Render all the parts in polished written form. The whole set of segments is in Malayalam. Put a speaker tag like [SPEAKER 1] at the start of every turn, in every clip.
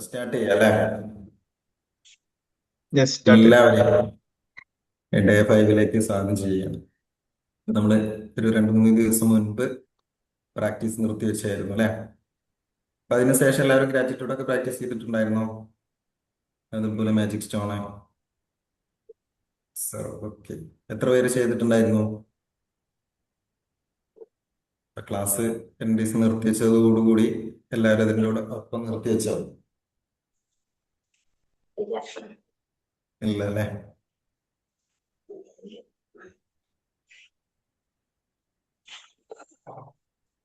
[SPEAKER 1] സ്റ്റാർട്ട് ചെയ്യാം അല്ലേ?
[SPEAKER 2] Yes start.
[SPEAKER 1] എല്ലാവരെയും ഡേ 5 സ്വാഗതം ചെയ്യാം. നമ്മള് ഒരു 2-3 ദിവസം മുൻപ് പ്രാക്ടീസ് നിർത്തി വെച്ചായിരുന്നു അല്ലെ? അപ്പൊ അതിനുശേഷം എല്ലാവരും ഗ്രാറ്റിറ്റ്യൂഡ് ഒക്കെ പ്രാക്ടീസ് ചെയ്തിട്ടുണ്ടായിരുന്നോ? അതുപോലെ മാജിക് സ്റ്റോണ്. ഓക്കെ. എത്ര പേര് ചെയ്തിട്ടുണ്ടായിരുന്നു? ക്ലാസ് 2 ദിവസം നിർത്തി വെച്ചതോടുകൂടി എല്ലാവരും അതിനോട് ഒപ്പം നിർത്തി വെച്ചോ? ഇല്ല അല്ലേ?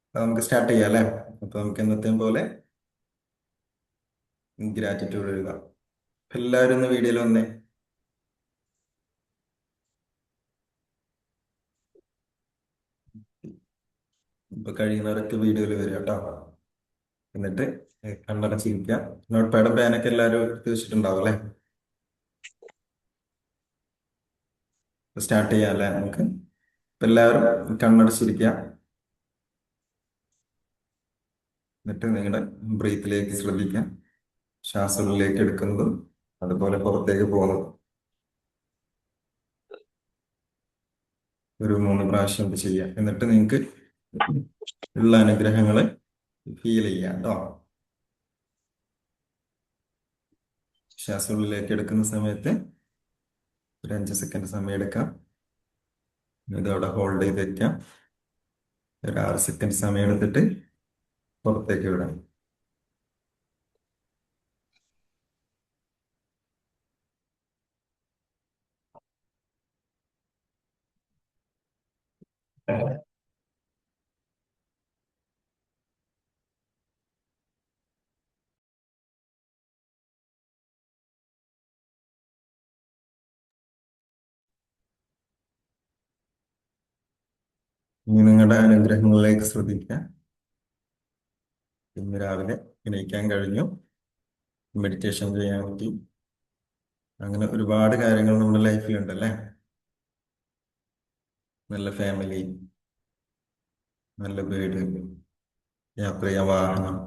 [SPEAKER 1] അപ്പൊ നമുക്ക് സ്റ്റാർട്ട് ചെയ്യാം അല്ലേ? അപ്പൊ നമുക്ക് എന്നത്തെയും പോലെ ഗ്രാറ്റിറ്റ്യൂഡ് എഴുതാം. എല്ലാവരും ഒന്ന് വീഡിയോയിൽ വന്നേ. ഇപ്പൊ കഴിയുന്നവരൊക്കെ വീഡിയോയിൽ വരിക കേട്ടോ. എന്നിട്ട് കണ്ണടച്ചിരിക്കുക. നോട്ട് പാഡും പേനൊക്കെ എല്ലാവരും എടുത്ത് വെച്ചിട്ടുണ്ടാവും അല്ലെ? സ്റ്റാർട്ട് ചെയ്യാം അല്ലേ നമുക്ക്? ഇപ്പൊ എല്ലാവരും കണ്ണടച്ചിരിക്കുക. എന്നിട്ട് നിങ്ങളുടെ ബ്രീത്തിലേക്ക് ശ്രദ്ധിക്കാം. ശ്വാസത്തിലേക്ക് എടുക്കുന്നതും അതുപോലെ പുറത്തേക്ക് പോകുന്നതും ഒരു 3 പ്രാവശ്യം ഇത് ചെയ്യാം. എന്നിട്ട് നിങ്ങൾക്ക് ഉള്ള അനുഗ്രഹങ്ങള് ഫീൽ ചെയ്യാം കേട്ടോ. ശ്വാസത്തിലേക്ക് എടുക്കുന്ന സമയത്ത് ഒരു 5 സെക്കൻഡ് സമയം എടുക്കാം. ഇത് അവിടെ ഹോൾഡ് ചെയ്ത് വെക്കാം. ഒരു 6 സെക്കൻഡ് സമയം എടുത്തിട്ട് പുറത്തേക്ക് വിടാം. ഇനി നിങ്ങളുടെ അനുഗ്രഹങ്ങളിലേക്ക് ശ്രദ്ധിക്കുക. ഇന്ന് രാവിലെ എണീക്കാൻ കഴിഞ്ഞു, മെഡിറ്റേഷൻ ചെയ്യാൻ പറ്റി, അങ്ങനെ ഒരുപാട് കാര്യങ്ങൾ നമ്മുടെ ലൈഫിലുണ്ടല്ലേ? നല്ല ഫാമിലി, നല്ല വീട്, യാത്ര ചെയ്യാൻ വാഹനം,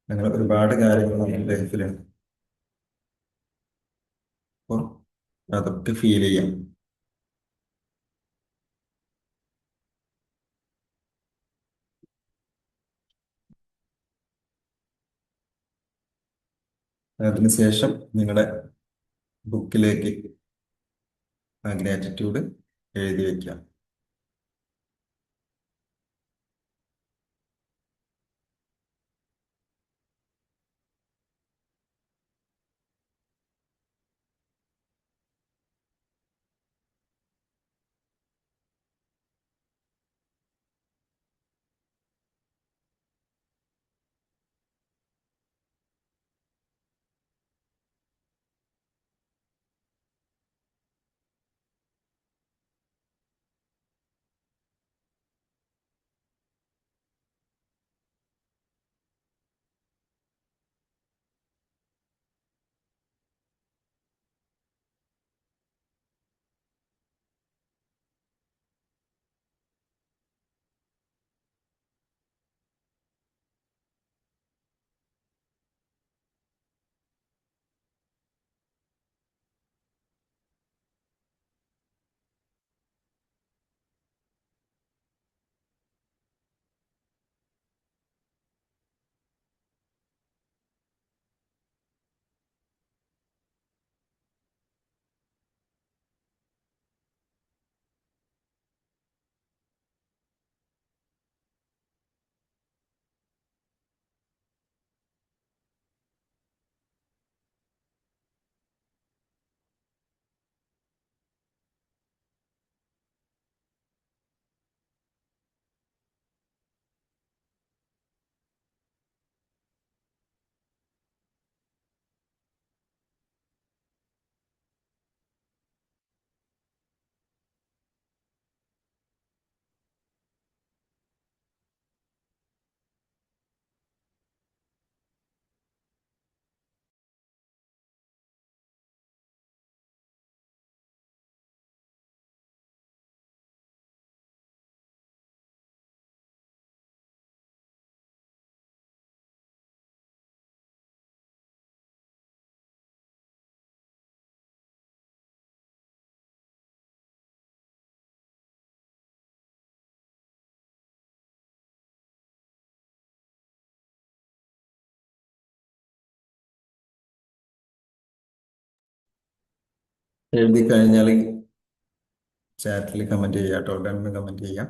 [SPEAKER 1] അങ്ങനെ ഒരുപാട് കാര്യങ്ങൾ നമ്മുടെ ലൈഫിലുണ്ട്. അപ്പോൾ അതൊക്കെ ഫീൽ ചെയ്യാം. അതിനുശേഷം നിങ്ങളുടെ ബുക്കിലേക്ക് ആ ഗ്രാറ്റിറ്റ്യൂഡ് എഴുതി വെക്കാം. എഴുതി കഴിഞ്ഞാൽ ചാറ്റിൽ കമന്റ് ചെയ്യാം കേട്ടോ, ഡൺ കമന്റ് ചെയ്യാം.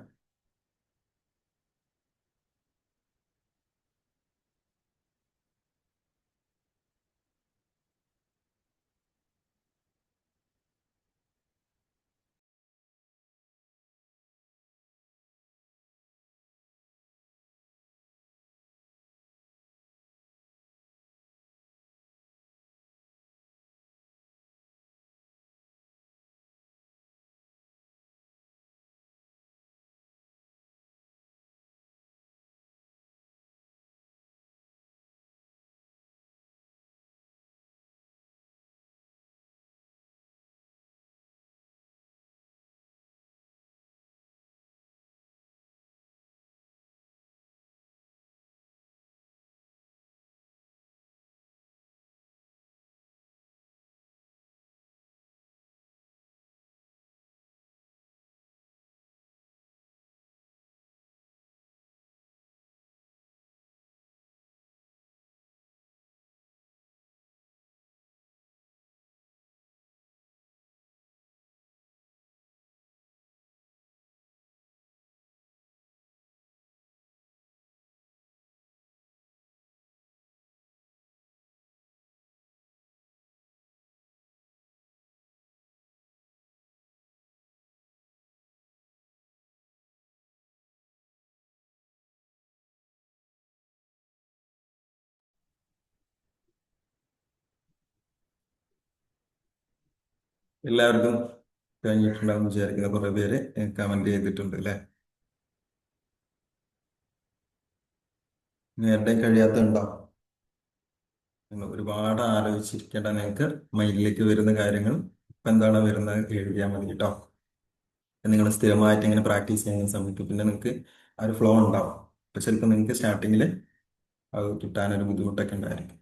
[SPEAKER 1] എല്ലാവർക്കും കഴിഞ്ഞിട്ടുണ്ടാവും വിചാരിക്കുന്ന കുറെ പേര് കമന്റ് ചെയ്തിട്ടുണ്ട് അല്ലെ. നേരത്തെ കഴിയാത്തുണ്ടോ? നിങ്ങൾ ഒരുപാട് ആലോചിച്ചിരിക്കേണ്ട, നിങ്ങൾക്ക് മൈൻഡിലേക്ക് വരുന്ന കാര്യങ്ങൾ ഇപ്പൊ എന്താണ് വരുന്നത് എഴുതിയാൽ മതി കേട്ടോ. നിങ്ങൾ സ്ഥിരമായിട്ട് ഇങ്ങനെ പ്രാക്ടീസ് ചെയ്യുന്ന സമയത്ത് പിന്നെ നിങ്ങൾക്ക് ആ ഒരു ഫ്ലോ ഉണ്ടാവും. അപ്പൊ ചിലപ്പോൾ നിങ്ങൾക്ക് സ്റ്റാർട്ടിങ്ങിൽ അത് കിട്ടാനൊരു ബുദ്ധിമുട്ടൊക്കെ ഉണ്ടായിരിക്കും.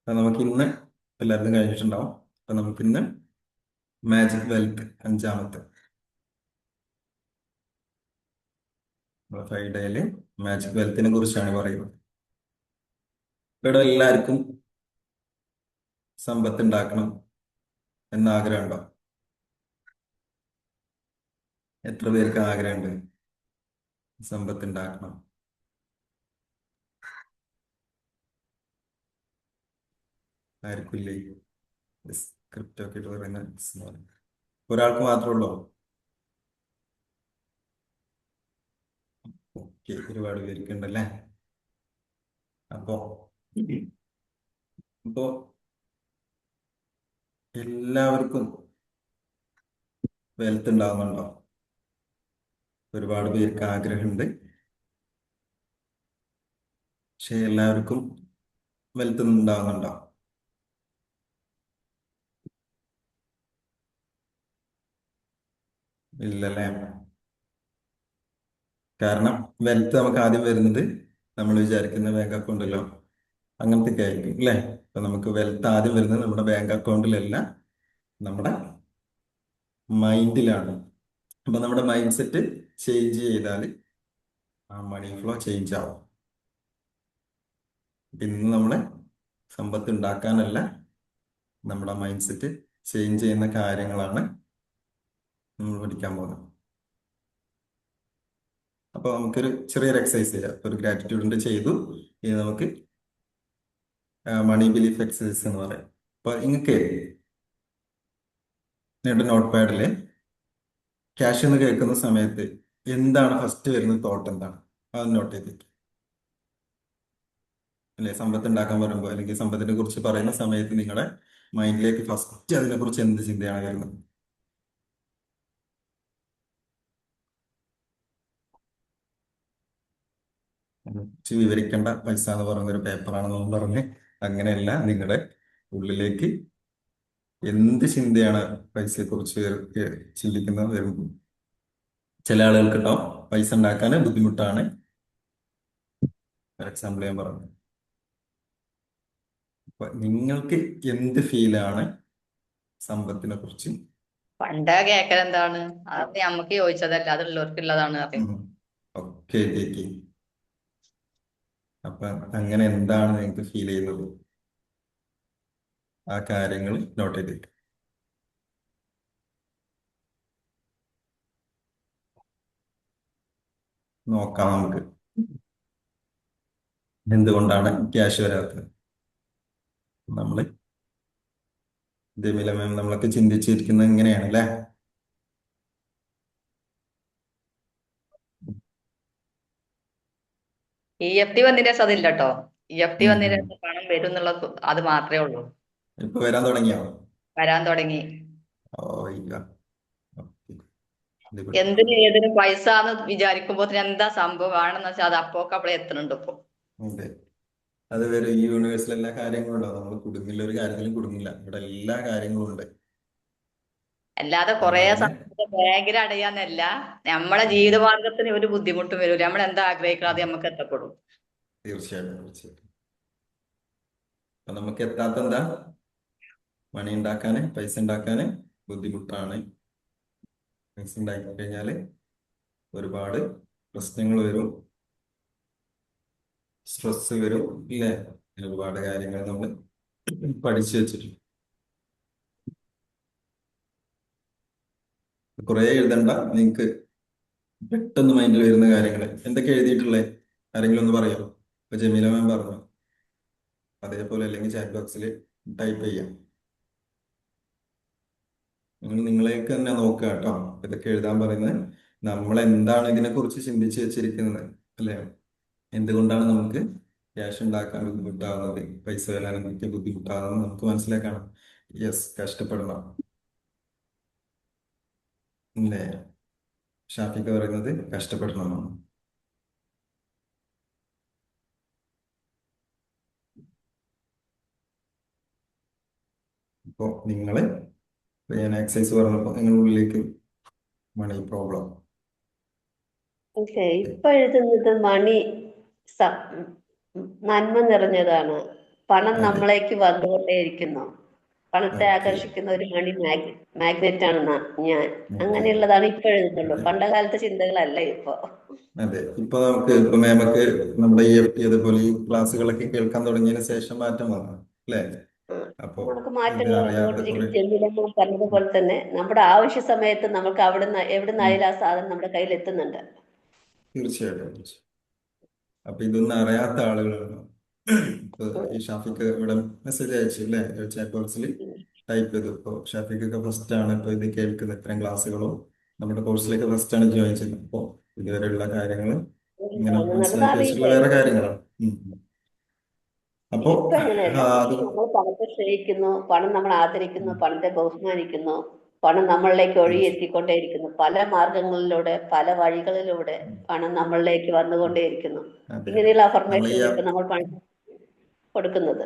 [SPEAKER 1] അപ്പൊ നമുക്ക് ഇന്ന് എല്ലാവരും കഴിഞ്ഞിട്ടുണ്ടാവും. അപ്പൊ നമുക്ക് ഇന്ന് മാജിക് വെൽത്ത് അഞ്ചാമത്തെ ഫ്രൈഡേയില് മാജിക് വെൽത്തിനെ കുറിച്ചാണ് പറയുന്നത്. ഇവിടെ എല്ലാവർക്കും സമ്പത്ത് ഉണ്ടാക്കണം എന്ന ആഗ്രഹമുണ്ടോ? എത്ര പേർക്ക് ആഗ്രഹമുണ്ട് സമ്പത്ത് ഉണ്ടാക്കണം? ആർക്കും ഇല്ലേ? സ്ക്രിപ്റ്റ് ഒക്കെ ഇട്ട് പറയുന്ന ഒരാൾക്ക് മാത്രമേ ഉള്ളൂ? ഓക്കെ, ഒരുപാട് പേർക്ക് ഉണ്ടല്ലേ. അപ്പോ ഇപ്പോ എല്ലാവർക്കും വെൽത്ത് ഉണ്ടാവുന്നുണ്ടോ? ഒരുപാട് പേർക്ക് ആഗ്രഹമുണ്ട്, പക്ഷെ എല്ലാവർക്കും വെൽത്ത് ഉണ്ടാവുന്നുണ്ടോ? ഇല്ലല്ലേ. കാരണം വെൽത്ത് നമുക്ക് ആദ്യം വരുന്നത് നമ്മൾ വിചാരിക്കുന്ന ബാങ്ക് അക്കൗണ്ടിലോ അങ്ങനത്തെ ഒക്കെ ആയിരിക്കും അല്ലേ. അപ്പൊ നമുക്ക് വെൽത്ത് ആദ്യം വരുന്നത് നമ്മുടെ ബാങ്ക് അക്കൗണ്ടിലല്ല, നമ്മുടെ മൈൻഡിലാണ്. അപ്പൊ നമ്മുടെ മൈൻഡ് സെറ്റ് ചേഞ്ച് ചെയ്താൽ ആ മണി ഫ്ലോ ചേഞ്ച് ആവും. അപ്പൊ ഇന്ന് നമ്മള് സമ്പത്ത് ഉണ്ടാക്കാനല്ല, നമ്മുടെ മൈൻഡ് സെറ്റ് ചേഞ്ച് ചെയ്യുന്ന കാര്യങ്ങളാണ് നമ്മൾ പഠിക്കാൻ പോകുന്നത്. അപ്പൊ നമുക്കൊരു ചെറിയൊരു എക്സസൈസ് ചെയ്യാം. ഒരു ഗ്രാറ്റിറ്റ്യൂഡിന്റെ ചെയ്തു. ഇനി നമുക്ക് മണി ബിലീഫ് എക്സസൈസ് എന്ന് പറയും. അപ്പൊ നിങ്ങൾക്ക് നിങ്ങളുടെ നോട്ട് പാഡില് ക്യാഷ് എന്ന് കേൾക്കുന്ന സമയത്ത് എന്താണ് ഫസ്റ്റ് വരുന്ന തോട്ട്, എന്താണ് അത് നോട്ട് ചെയ്തിട്ട്. അല്ലെ, സമ്പത്ത് ഉണ്ടാക്കാൻ പറയുമ്പോൾ അല്ലെങ്കിൽ സമ്പത്തിനെ കുറിച്ച് പറയുന്ന സമയത്ത് നിങ്ങളുടെ മൈൻഡിലേക്ക് ഫസ്റ്റ് അതിനെ കുറിച്ച് എന്ത് ചിന്തയാണ് വരുന്നത്? കുറച്ച് വിവരിക്കേണ്ട പൈസ എന്ന് പറയുന്ന ഒരു പേപ്പറാണെന്ന് പറഞ്ഞ് അങ്ങനെയല്ല, നിങ്ങളുടെ ഉള്ളിലേക്ക് എന്ത് ചിന്തയാണ് പൈസയെ കുറിച്ച് ചിന്തിക്കുന്നത് വരുമ്പോൾ. ചില ആളുകൾക്ക് കേട്ടോ പൈസ ഉണ്ടാക്കാൻ ബുദ്ധിമുട്ടാണ്. ഫോർ എക്സാമ്പിൾ ഞാൻ പറഞ്ഞു. അപ്പൊ നിങ്ങൾക്ക് എന്ത് ഫീലാണ് സമ്പത്തിനെ കുറിച്ച്?
[SPEAKER 2] പണ്ടേ കേക്കൽ എന്താണ്? അത് നമ്മക്ക് ചോദിച്ചതല്ല, അതുള്ളവർക്കുള്ളതാണ് പറയും.
[SPEAKER 1] ഒക്കെ കേക്ക്. അപ്പൊ അങ്ങനെ എന്താണ് നിങ്ങൾക്ക് ഫീൽ ചെയ്യുന്നത്? ആ കാര്യങ്ങൾ നോട്ട് ചെയ്തിട്ട് നോക്കാം നമുക്ക് എന്തുകൊണ്ടാണ് ക്യാഷ് വരാത്തത്. നമ്മൾ ജമീല മാം നമ്മളൊക്കെ ചിന്തിച്ചിരിക്കുന്നത് ഇങ്ങനെയാണ് അല്ലേ?
[SPEAKER 2] EFT വന്നതിന് ശേഷം അതില്ല കേട്ടോ. EFT
[SPEAKER 1] ഉം,
[SPEAKER 2] വന്നതിന്
[SPEAKER 1] ഉം.
[SPEAKER 2] ശേഷം പണം വരും എന്നുള്ളത് അത് മാത്രമേ ഉള്ളൂ.
[SPEAKER 1] ഇപ്പൊ വരാൻ തുടങ്ങിയോ?
[SPEAKER 2] വരാൻ തുടങ്ങി.
[SPEAKER 1] ഓ ഇല്ല. ഓക്കേ. അടിപൊളി.
[SPEAKER 2] എന്തിനും ഏതിനും പൈസ എന്ന് വിചാരിക്കുമ്പോ എന്താ സംഭവം ആണെന്ന് വെച്ചാൽ അത് അപ്പോക്കപ്പളെ എത്തുന്നുണ്ട് ഇപ്പൊ.
[SPEAKER 1] അതെ. അത് വരെ ഈ യൂണിവേഴ്സിൽ എല്ലാ കാര്യങ്ങളും ഉണ്ടാവും. നമ്മൾ കുടുങ്ങില്ല, ഒരു കാര്യത്തിലും കുടുങ്ങില്ല. ഇവിടെ എല്ലാ കാര്യങ്ങളും ഉണ്ട്.
[SPEAKER 2] അല്ലാതെ കുറെ
[SPEAKER 1] നമ്മളതിനെ
[SPEAKER 2] സമയത്ത് ബാങ്കിൽ അടയാന്നല്ല, നമ്മളെ ജീവിതമാർഗത്തിന് ഒരു ബുദ്ധിമുട്ടും വരില്ല. നമ്മൾ എന്താ ആഗ്രഹിക്കണം അത് നമുക്ക് എത്തപ്പെടും.
[SPEAKER 1] തീർച്ചയായിട്ടും തീർച്ചയായിട്ടും. അപ്പൊ നമുക്ക് എത്താത്ത എന്താ? മണി ഉണ്ടാക്കാന്, പൈസ ഉണ്ടാക്കാന് ബുദ്ധിമുട്ടാണ്. പൈസ ഉണ്ടാക്കി കഴിഞ്ഞാല് ഒരുപാട് പ്രശ്നങ്ങൾ വരും, സ്ട്രെസ് വരും, ഇല്ലേ? ഒരുപാട് കാര്യങ്ങൾ നമ്മൾ പഠിച്ചു വെച്ചിട്ടുണ്ട്. കുറെ എഴുതണ്ട, നിങ്ങൾക്ക് പെട്ടെന്ന് മൈൻഡിൽ വരുന്ന കാര്യങ്ങൾ എന്തൊക്കെ എഴുതിയിട്ടുള്ളേ ആരെങ്കിലും ഒന്ന് പറയാമോ? ഇപ്പൊ ജമീല മാം പറഞ്ഞു, അതേപോലെ അല്ലെങ്കിൽ ചാറ്റ് ബോക്സിൽ ടൈപ്പ് ചെയ്യാം. നിങ്ങൾ നിങ്ങളേക്ക് തന്നെ നോക്കുക കേട്ടോ, ഇതൊക്കെ എഴുതാൻ പറയുന്നത്. നമ്മൾ എന്താണ് ഇതിനെ കുറിച്ച് ചിന്തിച്ച് വെച്ചിരിക്കുന്നത്, അല്ലേ? എന്തുകൊണ്ടാണ് നമുക്ക് ക്യാഷ് ഉണ്ടാക്കാൻ ബുദ്ധിമുട്ടാവുന്നത്, പൈസ വരാനൊക്കെ ബുദ്ധിമുട്ടാവുന്നത് നമുക്ക് മനസ്സിലാക്കണം. യെസ്, കഷ്ടപ്പെടണം, അല്ലേ? ഷാഫിക്ക് പറയുന്നത് കഷ്ടപ്പെടണം. ഇപ്പോൾ നിങ്ങൾ ഞാൻ എക്സസൈസ് പറഞ്ഞപ്പോൾ നിങ്ങളുടെ ഉള്ളിലേക്ക് മണി പ്രോബ്ലം.
[SPEAKER 3] ഓക്കെ, ഇപ്പൊ എഴുതുന്നത് മണി സ- നന്മ നിറഞ്ഞതാണ്. പണം
[SPEAKER 1] അതെ.
[SPEAKER 3] നമ്മളേക്ക് വന്നുകൊണ്ടേയിരിക്കുന്നു. പണത്തെ
[SPEAKER 1] ഓക്കെ.
[SPEAKER 3] ആകർഷിക്കുന്ന ഒരു മണി മാഗ്നറ്റ് ആണ് ഞാൻ. അങ്ങനെയുള്ളതാണ് ഇപ്പൊ എഴുതുന്നുള്ളൂ. പണ്ട കാലത്തെ ചിന്തകളല്ല ഇപ്പൊ.
[SPEAKER 1] അതെ, ഇപ്പൊ നമുക്ക് ഇപ്പൊ മേമക്ക് നമ്മുടെ ഈ FT അതുപോലെ ഈ ക്ലാസ്സുകളൊക്കെ കേൾക്കാൻ തുടങ്ങിയതിന് ശേഷം മാറ്റം വന്നു, അല്ലേ?
[SPEAKER 3] ആ,
[SPEAKER 1] അപ്പോ
[SPEAKER 3] നമുക്ക്
[SPEAKER 1] ഇത്
[SPEAKER 3] മാറ്റങ്ങൾ
[SPEAKER 1] അറിയാത്ത കുറെ
[SPEAKER 3] വന്നുകൊണ്ടിരിക്കും. ജമീലമ്മ പറഞ്ഞതുപോലെ തന്നെ നമ്മുടെ ആവശ്യ സമയത്ത് നമുക്ക് അവിടുന്ന്
[SPEAKER 1] ഉം,
[SPEAKER 3] എവിടുന്നായാലും ആ സാധനം നമ്മുടെ കയ്യിൽ എത്തുന്നുണ്ട്.
[SPEAKER 1] തീർച്ചയായിട്ടും. അപ്പൊ ഇതൊന്നും അറിയാത്ത ആളുകളാണ്. ഇപ്പൊ ഈ ഷാഫിക്ക് ഇവിടെ മെസ്സേജ് അയച്ചു, അല്ലേ? ചാറ്റ് ബോക്സിൽ ടൈപ്പ് ചെയ്തു. ഇപ്പൊ ഷാഫിക്കൊക്കെ ഫസ്റ്റ് ആണ് ഇപ്പൊ ഇത് കേൾക്കുന്നത്. ഇത്രയും ക്ലാസ്സുകളും നമ്മുടെ കോഴ്സിലേക്ക് ഫസ്റ്റ് ആണ് ജോയിൻ ചെയ്യുന്നത്. അപ്പോ ഇതുവരെയുള്ള കാര്യങ്ങൾ ഇങ്ങനെ
[SPEAKER 3] കാണുന്നത്
[SPEAKER 1] മനസ്സിലാക്കി വെച്ചിട്ടുള്ള വേറെ
[SPEAKER 3] അറിയില്ലായിരുന്നു.
[SPEAKER 1] കാര്യങ്ങളാണ്. അപ്പോ
[SPEAKER 3] ഇപ്പൊ അങ്ങനെയല്ല.
[SPEAKER 1] അത്
[SPEAKER 3] നമ്മൾ പണത്തെ സ്നേഹിക്കുന്നു, പണം നമ്മൾ ആദരിക്കുന്നു, പണത്തെ ബഹുമാനിക്കുന്നു. പണം നമ്മളിലേക്ക് ഒഴുകിയെത്തിക്കൊണ്ടേയിരിക്കുന്നു. പല മാർഗങ്ങളിലൂടെ, പല വഴികളിലൂടെ പണം നമ്മളിലേക്ക് വന്നുകൊണ്ടേയിരിക്കുന്നു.
[SPEAKER 1] അതെ അതെ.
[SPEAKER 3] ഇങ്ങനെയുള്ള
[SPEAKER 1] നമ്മൾ ഈ
[SPEAKER 3] അഫർമേഷൻ ഇപ്പൊ നമ്മൾ പണം കൊടുക്കുന്നത്.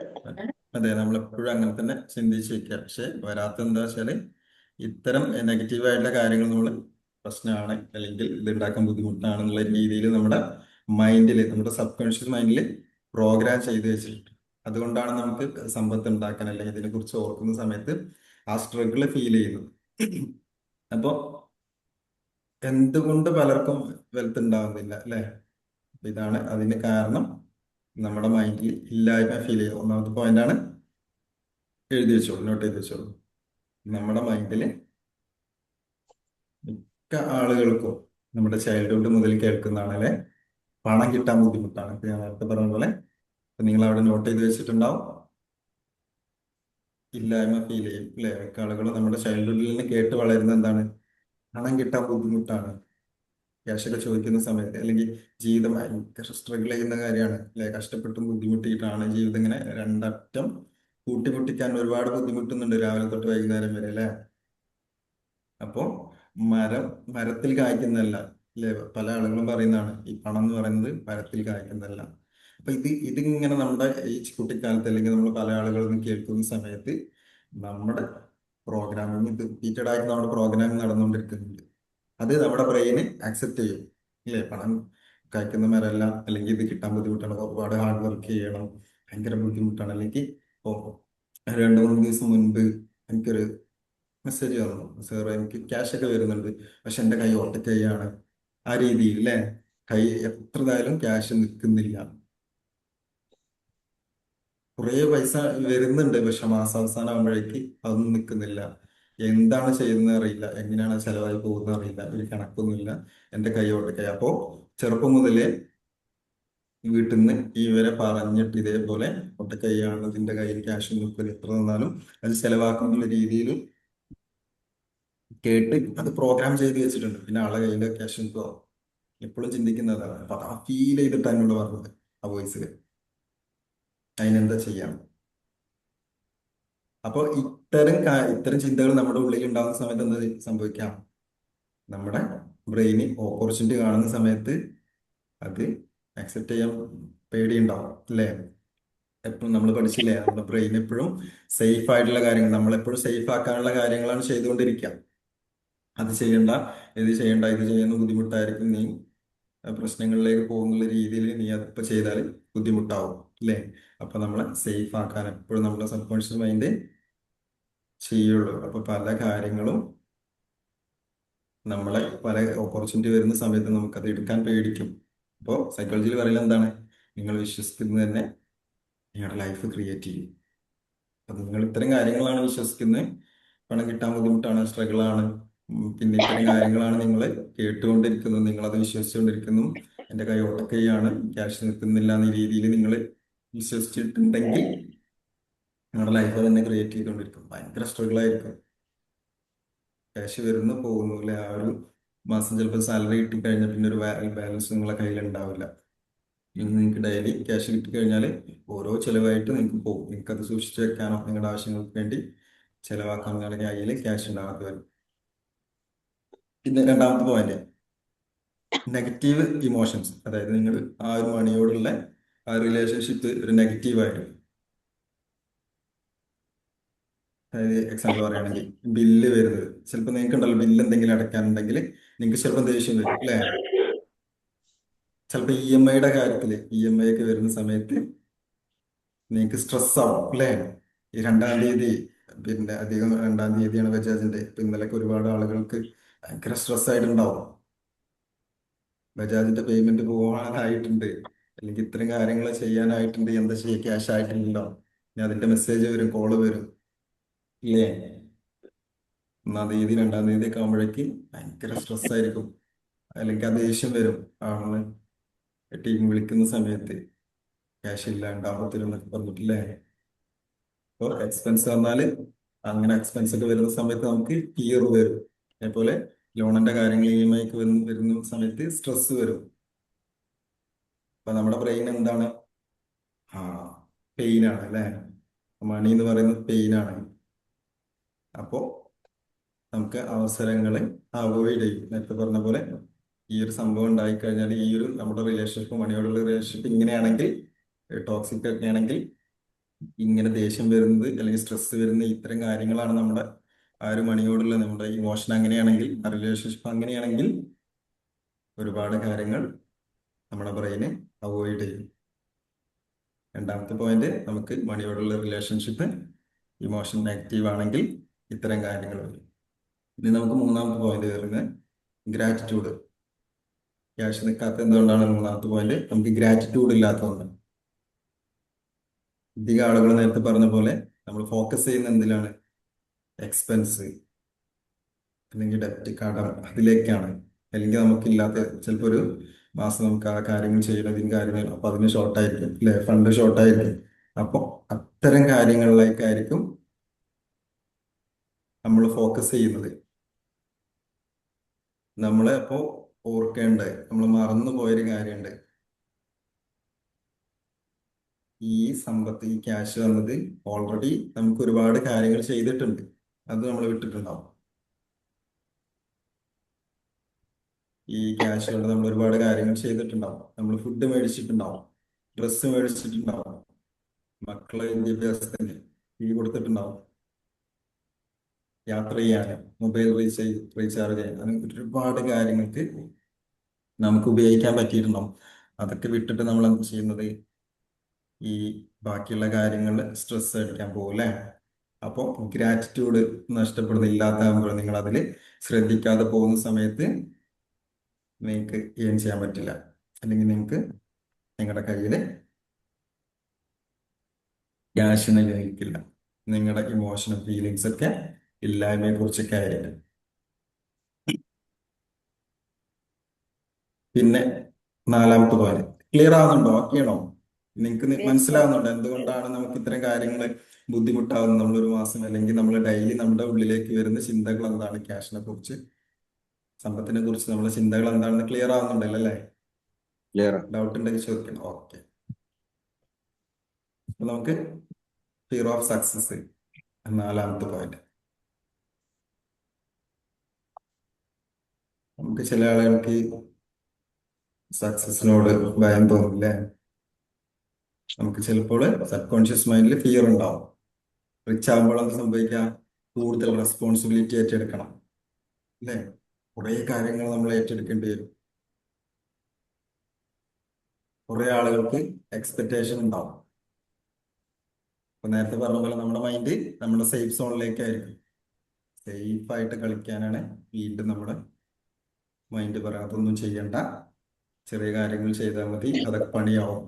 [SPEAKER 1] അതെ, നമ്മൾ എപ്പോഴും അങ്ങനെ തന്നെ ചിന്തിച്ച് വെക്കുക. പക്ഷെ വരാത്ത എന്താ വെച്ചാല് ഇത്തരം നെഗറ്റീവായിട്ടുള്ള കാര്യങ്ങൾ നമ്മൾ പ്രശ്നമാണ്, അല്ലെങ്കിൽ ഇത് ഉണ്ടാക്കാൻ ബുദ്ധിമുട്ടാണെന്നുള്ള രീതിയിൽ നമ്മുടെ മൈൻഡിൽ, നമ്മുടെ സബ് കോൺഷ്യസ് മൈൻഡിൽ പ്രോഗ്രാം ചെയ്ത് വെച്ചിട്ടുണ്ട്. അതുകൊണ്ടാണ് നമുക്ക് സമ്പത്ത് ഉണ്ടാക്കാൻ അല്ലെങ്കിൽ ഇതിനെ കുറിച്ച് ഓർക്കുന്ന സമയത്ത് ആ സ്ട്രഗിൾ ഫീൽ ചെയ്യുന്നത്. അപ്പോ എന്തുകൊണ്ട് പലർക്കും വെൽത്ത് ഉണ്ടാവുന്നില്ല, അല്ലെ? അപ്പൊ ഇതാണ് അതിന് കാരണം. നമ്മുടെ മൈൻഡിൽ ഇല്ലായ്മ ഫീൽ ചെയ്യുക. ഒന്നാമത്തെ പോയിന്റാണ്, എഴുതി വെച്ചോളൂ, നോട്ട് ചെയ്ത് വെച്ചോളൂ. നമ്മുടെ മൈൻഡിൽ മിക്ക ആളുകൾക്കും നമ്മുടെ ചൈൽഡ്ഹുഡ് മുതൽ കേൾക്കുന്നതാണല്ലേ, പണം കിട്ടാൻ ബുദ്ധിമുട്ടാണ്. ഇപ്പൊ ഞാൻ നേരത്തെ പറഞ്ഞ പോലെ ഇപ്പൊ നിങ്ങൾ അവിടെ നോട്ട് ചെയ്ത് വെച്ചിട്ടുണ്ടാവും, ഇല്ലായ്മ ഫീൽ ചെയ്യും, അല്ലെ? മിക്ക ആളുകളും നമ്മുടെ ചൈൽഡ്ഹുഡിൽ നിന്ന് കേട്ട് വളരുന്ന എന്താണ്? പണം കിട്ടാൻ ബുദ്ധിമുട്ടാണ്. ക്യാഷൊക്കെ ചോദിക്കുന്ന സമയത്ത്, അല്ലെങ്കിൽ ജീവിതം ഭയങ്കര സ്ട്രഗിൾ ചെയ്യുന്ന കാര്യമാണ്, അല്ലെ? കഷ്ടപ്പെട്ടും ബുദ്ധിമുട്ടിയിട്ടാണ് ജീവിതം ഇങ്ങനെ രണ്ടറ്റം കൂട്ടിമുട്ടിക്കാൻ ഒരുപാട് ബുദ്ധിമുട്ടുന്നുണ്ട് രാവിലെ തൊട്ട് വൈകുന്നേരം വരെ, അല്ലെ? അപ്പോ മരം മരത്തിൽ കായ്ക്കുന്നതല്ല, അല്ലെ? പല ആളുകളും പറയുന്നതാണ് ഈ പണം എന്ന് പറയുന്നത് മരത്തിൽ കായ്ക്കുന്നതല്ല. അപ്പൊ ഇതിങ്ങനെ നമ്മുടെ ഈ കുട്ടിക്കാലത്ത് അല്ലെങ്കിൽ നമ്മൾ പല ആളുകളും കേൾക്കുന്ന സമയത്ത് നമ്മുടെ പ്രോഗ്രാമിംഗ്, ഇത് റിപ്പീറ്റഡ് ആയിട്ട് നമ്മുടെ പ്രോഗ്രാമിംഗ് നടന്നുകൊണ്ടിരിക്കുന്നുണ്ട്. അത് നമ്മുടെ ബ്രെയിന് ആക്സെപ്റ്റ് ചെയ്യും, ഇല്ലേ? പണം കായ്ക്കുന്ന മരമല്ല, അല്ലെങ്കിൽ ഇത് കിട്ടാൻ ബുദ്ധിമുട്ടാണ്, ഒരുപാട് ഹാർഡ് വർക്ക് ചെയ്യണം, ഭയങ്കര ബുദ്ധിമുട്ടാണ്. അല്ലെങ്കിൽ ഇപ്പോ 2-3 ദിവസം മുൻപ് എനിക്കൊരു മെസ്സേജ് വന്നു, സാർ എനിക്ക് ക്യാഷ് ഒക്കെ വരുന്നുണ്ട്, പക്ഷെ എൻ്റെ കൈ ഒറ്റ കൈയാണ്. ആ രീതിയിൽ, അല്ലേ? കൈ എത്രതായാലും ക്യാഷ് നിൽക്കുന്നില്ല. കുറേ പൈസ വരുന്നുണ്ട്, പക്ഷെ മാസാവസാനം ആകുമ്പോഴേക്ക് അതൊന്നും നിൽക്കുന്നില്ല. എന്താണ് ചെയ്യുന്നത് അറിയില്ല, എങ്ങനെയാണ് ചെലവായി പോകുന്നത് അറിയില്ല, ഒരു കണക്കൊന്നുമില്ല. എൻ്റെ കൈയോട്ടൊക്കെ അപ്പോ ചെറുപ്പം മുതലേ വീട്ടിൽ നിന്ന് ഇവരെ പറഞ്ഞിട്ട് ഇതേപോലെ ഒറ്റക്കൈയാണ്, ഇതിന്റെ കയ്യിൽ ക്യാഷ് നിൽക്കില്ല, എത്ര തന്നാലും അത് ചെലവാക്കുന്നുള്ള രീതിയിൽ കേട്ട് അത് പ്രോഗ്രാം ചെയ്ത് വെച്ചിട്ടുണ്ട്. പിന്നെ ആളെ കയ്യിൽ ക്യാഷ് നിൽക്കുമോ എപ്പോഴും ചിന്തിക്കുന്നതാണ്. അപ്പൊ ആ ഫീൽ ചെയ്തിട്ട് എന്നോട് പറഞ്ഞത് ആ വോയിസിൽ അതിനെന്താ ചെയ്യാം. അപ്പോൾ ഇത്തരം ചിന്തകൾ നമ്മുടെ ഉള്ളിൽ ഉണ്ടാകുന്ന സമയത്ത് എന്താ സംഭവിക്കാം? നമ്മുടെ ബ്രെയിന് ഓപ്പർച്യൂണിറ്റി കാണുന്ന സമയത്ത് അത് അക്സെപ്റ്റ് ചെയ്യാൻ പേടിയുണ്ടാവും, അല്ലേ? എപ്പോഴും നമ്മൾ പഠിച്ചില്ലേ, നമ്മുടെ ബ്രെയിൻ എപ്പോഴും സേഫ് ആയിട്ടുള്ള കാര്യങ്ങൾ, നമ്മളെപ്പോഴും സേഫ് ആക്കാനുള്ള കാര്യങ്ങളാണ് ചെയ്തുകൊണ്ടിരിക്കുക. അത് ചെയ്യണ്ട, ഇത് ചെയ്യണ്ട, ഇത് ചെയ്യുന്ന ബുദ്ധിമുട്ടായിരിക്കും, നീ പ്രശ്നങ്ങളിലേക്ക് പോകുന്ന രീതിയിൽ നീ അതിപ്പോ ചെയ്താൽ ബുദ്ധിമുട്ടാവും, അല്ലേ? അപ്പൊ നമ്മളെ സേഫ് ആക്കാൻ എപ്പോഴും നമ്മുടെ സബ് കോൺഷ്യസ് മൈൻഡ് ചെയ്യുള്ളൂ. അപ്പൊ പല കാര്യങ്ങളും നമ്മളെ പല ഓപ്പർച്യൂണിറ്റി വരുന്ന സമയത്ത് നമുക്കത് എടുക്കാൻ പേടിക്കും. അപ്പോൾ സൈക്കോളജിയിൽ പറയുന്നത് എന്താണ്? നിങ്ങൾ വിശ്വസിക്കുന്നത് തന്നെ നിങ്ങളുടെ ലൈഫ് ക്രിയേറ്റ് ചെയ്യും. അപ്പൊ നിങ്ങൾ ഇത്തരം കാര്യങ്ങളാണ് വിശ്വസിക്കുന്നത്, പണം കിട്ടാൻ ബുദ്ധിമുട്ടാണ്, സ്ട്രഗിളാണ്, പിന്നെ ഇത്തരം കാര്യങ്ങളാണ് നിങ്ങൾ കേട്ടുകൊണ്ടിരിക്കുന്നത്, നിങ്ങളത് വിശ്വസിച്ചുകൊണ്ടിരിക്കുന്നു. എൻ്റെ കൈ ഒട്ടക്കൈയാണ്, ക്യാഷ് നിൽക്കുന്നില്ല എന്ന രീതിയിൽ നിങ്ങൾ വിശ്വസിച്ചിട്ടുണ്ടെങ്കിൽ നിങ്ങളുടെ ലൈഫ് തന്നെ ക്രിയേറ്റ് ചെയ്തുകൊണ്ടിരിക്കും. ഭയങ്കര സ്ട്രഗിൾ ആയിരിക്കും. ക്യാഷ് വരുന്നു പോകുന്നു, അല്ലെ? ആ ഒരു മാസം ചിലപ്പോൾ സാലറി കിട്ടിക്കഴിഞ്ഞാൽ പിന്നെ ഒരു ബാലൻസ് നിങ്ങളെ കയ്യിൽ ഉണ്ടാവില്ല. ഇന്ന് നിങ്ങൾക്ക് ഡെയിലി ക്യാഷ് കിട്ടിക്കഴിഞ്ഞാൽ ഓരോ ചിലവായിട്ട് നിങ്ങൾക്ക് പോകും. നിങ്ങൾക്ക് അത് സൂക്ഷിച്ചു വെക്കാനോ നിങ്ങളുടെ ആവശ്യങ്ങൾക്ക് വേണ്ടി ചിലവാക്കാൻ നിങ്ങളുടെ കയ്യിൽ ക്യാഷ് ഉണ്ടാകാതെ വരും. പിന്നെ രണ്ടാമത്തെ പോയിന്റ്, നെഗറ്റീവ് ഇമോഷൻസ്. അതായത് നിങ്ങൾ ആ ഒരു മണിയോടുള്ള ആ റിലേഷൻഷിപ്പ് ഒരു നെഗറ്റീവ് ആയിരുന്നു. അതായത് എക്സാമ്പിൾ പറയുകയാണെങ്കിൽ ബില്ല് വരുന്നത്, ചിലപ്പോൾ നിങ്ങൾക്ക് ഉണ്ടല്ലോ ബില്ല് എന്തെങ്കിലും അടയ്ക്കാനുണ്ടെങ്കിൽ നിങ്ങൾക്ക് ചിലപ്പോൾ ദേഷ്യം വരും, അല്ലേ? ചിലപ്പോൾ EMI കാര്യത്തിൽ EMI ഒക്കെ വരുന്ന സമയത്ത് നിങ്ങൾക്ക് സ്ട്രെസ് ആവും, അല്ലേ? ഈ 2-ാം തീയതി, പിന്നെ അധികം 2-ാം തീയതിയാണ് ബജാജിന്റെ. ഇപ്പൊ ഇന്നലെയൊക്കെ ഒരുപാട് ആളുകൾക്ക് ഭയങ്കര സ്ട്രെസ് ആയിട്ടുണ്ടാവും. ബജാജിന്റെ പേയ്മെന്റ് പോകാനായിട്ടുണ്ട്, അല്ലെങ്കിൽ ഇത്തരം കാര്യങ്ങൾ ചെയ്യാനായിട്ടുണ്ട്, എന്താ ചെയ്യുക, ക്യാഷ് ആയിട്ടില്ലല്ലോ. ഇനി അതിന്റെ മെസ്സേജ് വരും, കോള് വരും, ഇല്ലേ? 1-ാം തീയതി 2-ാം തീയതി ഒക്കെ ആകുമ്പോഴേക്ക് ഭയങ്കര സ്ട്രെസ് ആയിരിക്കും, അല്ലെങ്കിൽ ആ ദേഷ്യം വരും. ആണെന്ന് ടീം വിളിക്കുന്ന സമയത്ത് ക്യാഷ് ഇല്ല, ഉണ്ടാകത്തില്ലെന്നൊക്കെ പറഞ്ഞിട്ടില്ലേ? അപ്പോൾ എക്സ്പെൻസ് വന്നാൽ അങ്ങനെ എക്സ്പെൻസ് ഒക്കെ വരുന്ന സമയത്ത് നമുക്ക് ഫിയർ വരും. അതേപോലെ ലോണിന്റെ കാര്യങ്ങൾ EMI ഒക്കെ വരുന്ന സമയത്ത് സ്ട്രെസ് വരും. അപ്പൊ നമ്മുടെ ബ്രെയിൻ എന്താണ്? ആ, പെയിൻ ആണ്, അല്ലേ? മണി എന്ന് പറയുന്നത് പെയിൻ ആണ്. അപ്പോ നമുക്ക് അവസരങ്ങളെ അവോയ്ഡ് ചെയ്യും. നേരത്തെ പറഞ്ഞ പോലെ ഈ ഒരു സംഭവം ഉണ്ടായിക്കഴിഞ്ഞാൽ, ഈ ഒരു നമ്മുടെ റിലേഷൻഷിപ്പ്, മണിയോടുള്ള റിലേഷൻഷിപ്പ് ഇങ്ങനെയാണെങ്കിൽ, ടോക്സിക് ഒക്കെ ആണെങ്കിൽ, ഇങ്ങനെ ദേഷ്യം വരുന്നത് അല്ലെങ്കിൽ സ്ട്രെസ് വരുന്ന ഇത്തരം കാര്യങ്ങളാണ് നമ്മുടെ ആ ഒരു മണിയോടുള്ള നമ്മുടെ ഇമോഷൻ. അങ്ങനെയാണെങ്കിൽ, ആ റിലേഷൻഷിപ്പ് അങ്ങനെയാണെങ്കിൽ ഒരുപാട് കാര്യങ്ങൾ നമ്മുടെ ബ്രെയിന് അവോയ്ഡ് ചെയ്യും. രണ്ടാമത്തെ പോയിന്റ്, നമുക്ക് മണിയോടുള്ള റിലേഷൻഷിപ്പ് ഇമോഷൻ നെഗറ്റീവ് ആണെങ്കിൽ ഇത്തരം കാര്യങ്ങൾ വരും. ഇനി നമുക്ക് മൂന്നാമത്തെ പോയിന്റ് വരുന്നത് ഗ്രാറ്റിറ്റ്യൂഡ്. ക്യാഷ് നിൽക്കാത്ത എന്തുകൊണ്ടാണ്? മൂന്നാമത്തെ പോയിന്റ്, നമുക്ക് ഗ്രാറ്റിറ്റ്യൂഡ് ഇല്ലാത്തതുകൊണ്ട്. അധികം ആളുകൾ നേരത്തെ പറഞ്ഞ പോലെ നമ്മൾ ഫോക്കസ് ചെയ്യുന്ന എന്തിലാണ്? എക്സ്പെൻസ്, അല്ലെങ്കിൽ ഡെപ്റ്റ്, കടം, അതിലേക്കാണ്. അല്ലെങ്കിൽ നമുക്കില്ലാത്ത ചിലപ്പോൾ ഒരു മാസം നമുക്ക് ആ കാര്യങ്ങൾ ചെയ്യണതിന് കാര്യങ്ങൾ, അപ്പൊ അതിന് ഷോർട്ടായിരിക്കും, അല്ലെ? ഫണ്ട് ഷോർട്ടായിരിക്കും. അപ്പോൾ അത്തരം കാര്യങ്ങളിലേക്കായിരിക്കും നമ്മൾ ഫോക്കസ് ചെയ്യുന്നത്. നമ്മളെ അപ്പോൾ ഓർക്കേണ്ട, നമ്മൾ മറന്നു പോയൊരു കാര്യമുണ്ട്. ഈ സമ്പത്ത്, ഈ ക്യാഷ് വന്നത് ഓൾറെഡി നമുക്ക് ഒരുപാട് കാര്യങ്ങൾ ചെയ്തിട്ടുണ്ട്, അത് നമ്മൾ വിട്ടിട്ടുണ്ടാവും. ഈ ക്യാഷ് കൊണ്ട് നമ്മൾ ഒരുപാട് കാര്യങ്ങൾ ചെയ്തിട്ടുണ്ടാവും. നമ്മൾ ഫുഡ് മേടിച്ചിട്ടുണ്ടാവും, ഡ്രസ്സ് മേടിച്ചിട്ടുണ്ടാവും, മക്കളെ വിദ്യാഭ്യാസത്തിന് ഫീ കൊടുത്തിട്ടുണ്ടാവും, യാത്ര ചെയ്യാൻ, മൊബൈൽ റീചാർജ് ചെയ്യാൻ, അങ്ങനെ ഒരുപാട് കാര്യങ്ങൾക്ക് നമുക്ക് ഉപയോഗിക്കാൻ പറ്റിയിട്ടുണ്ടാവും. അതൊക്കെ വിട്ടിട്ട് നമ്മൾ എന്ത് ചെയ്യുന്നത്? ഈ ബാക്കിയുള്ള കാര്യങ്ങൾ സ്ട്രെസ് അടിക്കാൻ പോകും, അല്ലേ? അപ്പോൾ ഗ്രാറ്റിറ്റ്യൂഡ് നഷ്ടപ്പെടുന്ന, ഇല്ലാതാകുമ്പോൾ, നിങ്ങൾ അതിൽ ശ്രദ്ധിക്കാതെ പോകുന്ന സമയത്ത് നിങ്ങൾക്ക് ഏൺ ചെയ്യാൻ പറ്റില്ല. അല്ലെങ്കിൽ നിങ്ങൾക്ക് നിങ്ങളുടെ കയ്യിൽ ക്യാഷിനെ ഗ്രഹിക്കില്ല. നിങ്ങളുടെ ഇമോഷണൽ ഫീലിങ്സ് ഒക്കെ ഇല്ലായ്മയെ കുറിച്ചൊക്കെ ആയിരിക്കും. പിന്നെ നാലാമത്തെ പോയിന്റ് ക്ലിയർ ആവുന്നുണ്ടോ? ഓക്കെ ആണോ? നിങ്ങൾക്ക് മനസ്സിലാവുന്നുണ്ടോ എന്തുകൊണ്ടാണ് നമുക്ക് ഇത്തരം കാര്യങ്ങൾ ബുദ്ധിമുട്ടാവുന്നത്? നമ്മളൊരു മാസം അല്ലെങ്കിൽ നമ്മൾ ഡെയിലി നമ്മുടെ ഉള്ളിലേക്ക് വരുന്ന ചിന്തകൾ എന്താണ്? ക്യാഷിനെ കുറിച്ച്, സമ്പത്തിനെ കുറിച്ച് നമ്മുടെ ചിന്തകൾ എന്താണെന്ന് ക്ലിയർ ആവുന്നുണ്ടല്ലോ അല്ലേ?
[SPEAKER 4] ക്ലിയർ.
[SPEAKER 1] ഡൗട്ട് ഉണ്ടെങ്കിൽ ചോദിക്കണം. ഓക്കെ, അപ്പൊ നമുക്ക് ഫിയർ ഓഫ് സക്സസ് നാലാമത്തെ പോയിന്റ്. നമുക്ക് ചില ആളുകൾക്ക് സക്സസിനോട് ഭയം തോന്നില്ലേ? നമുക്ക് ചിലപ്പോൾ സബ് കോൺഷ്യസ് മൈൻഡിൽ ഫിയർ ഉണ്ടാവും. റിച്ച് ആകുമ്പോൾ എന്ത് സംഭവിക്കാം? കൂടുതൽ റെസ്പോൺസിബിലിറ്റി ഏറ്റെടുക്കണം അല്ലേ? കുറെ കാര്യങ്ങൾ നമ്മൾ ഏറ്റെടുക്കേണ്ടി വരും. കുറെ ആളുകൾക്ക് എക്സ്പെക്ടേഷൻ ഉണ്ടാവും. അപ്പൊ നേരത്തെ പറഞ്ഞ പോലെ നമ്മുടെ മൈൻഡ് നമ്മുടെ സേഫ് സോണിലേക്കായിരിക്കും. സേഫ് ആയിട്ട് കളിക്കാനാണ് വീണ്ടും നമ്മുടെ മൈൻഡ് പറയാം, അതൊന്നും ചെയ്യണ്ട, ചെറിയ കാര്യങ്ങൾ ചെയ്താൽ മതി, അതൊക്കെ പണിയാവും.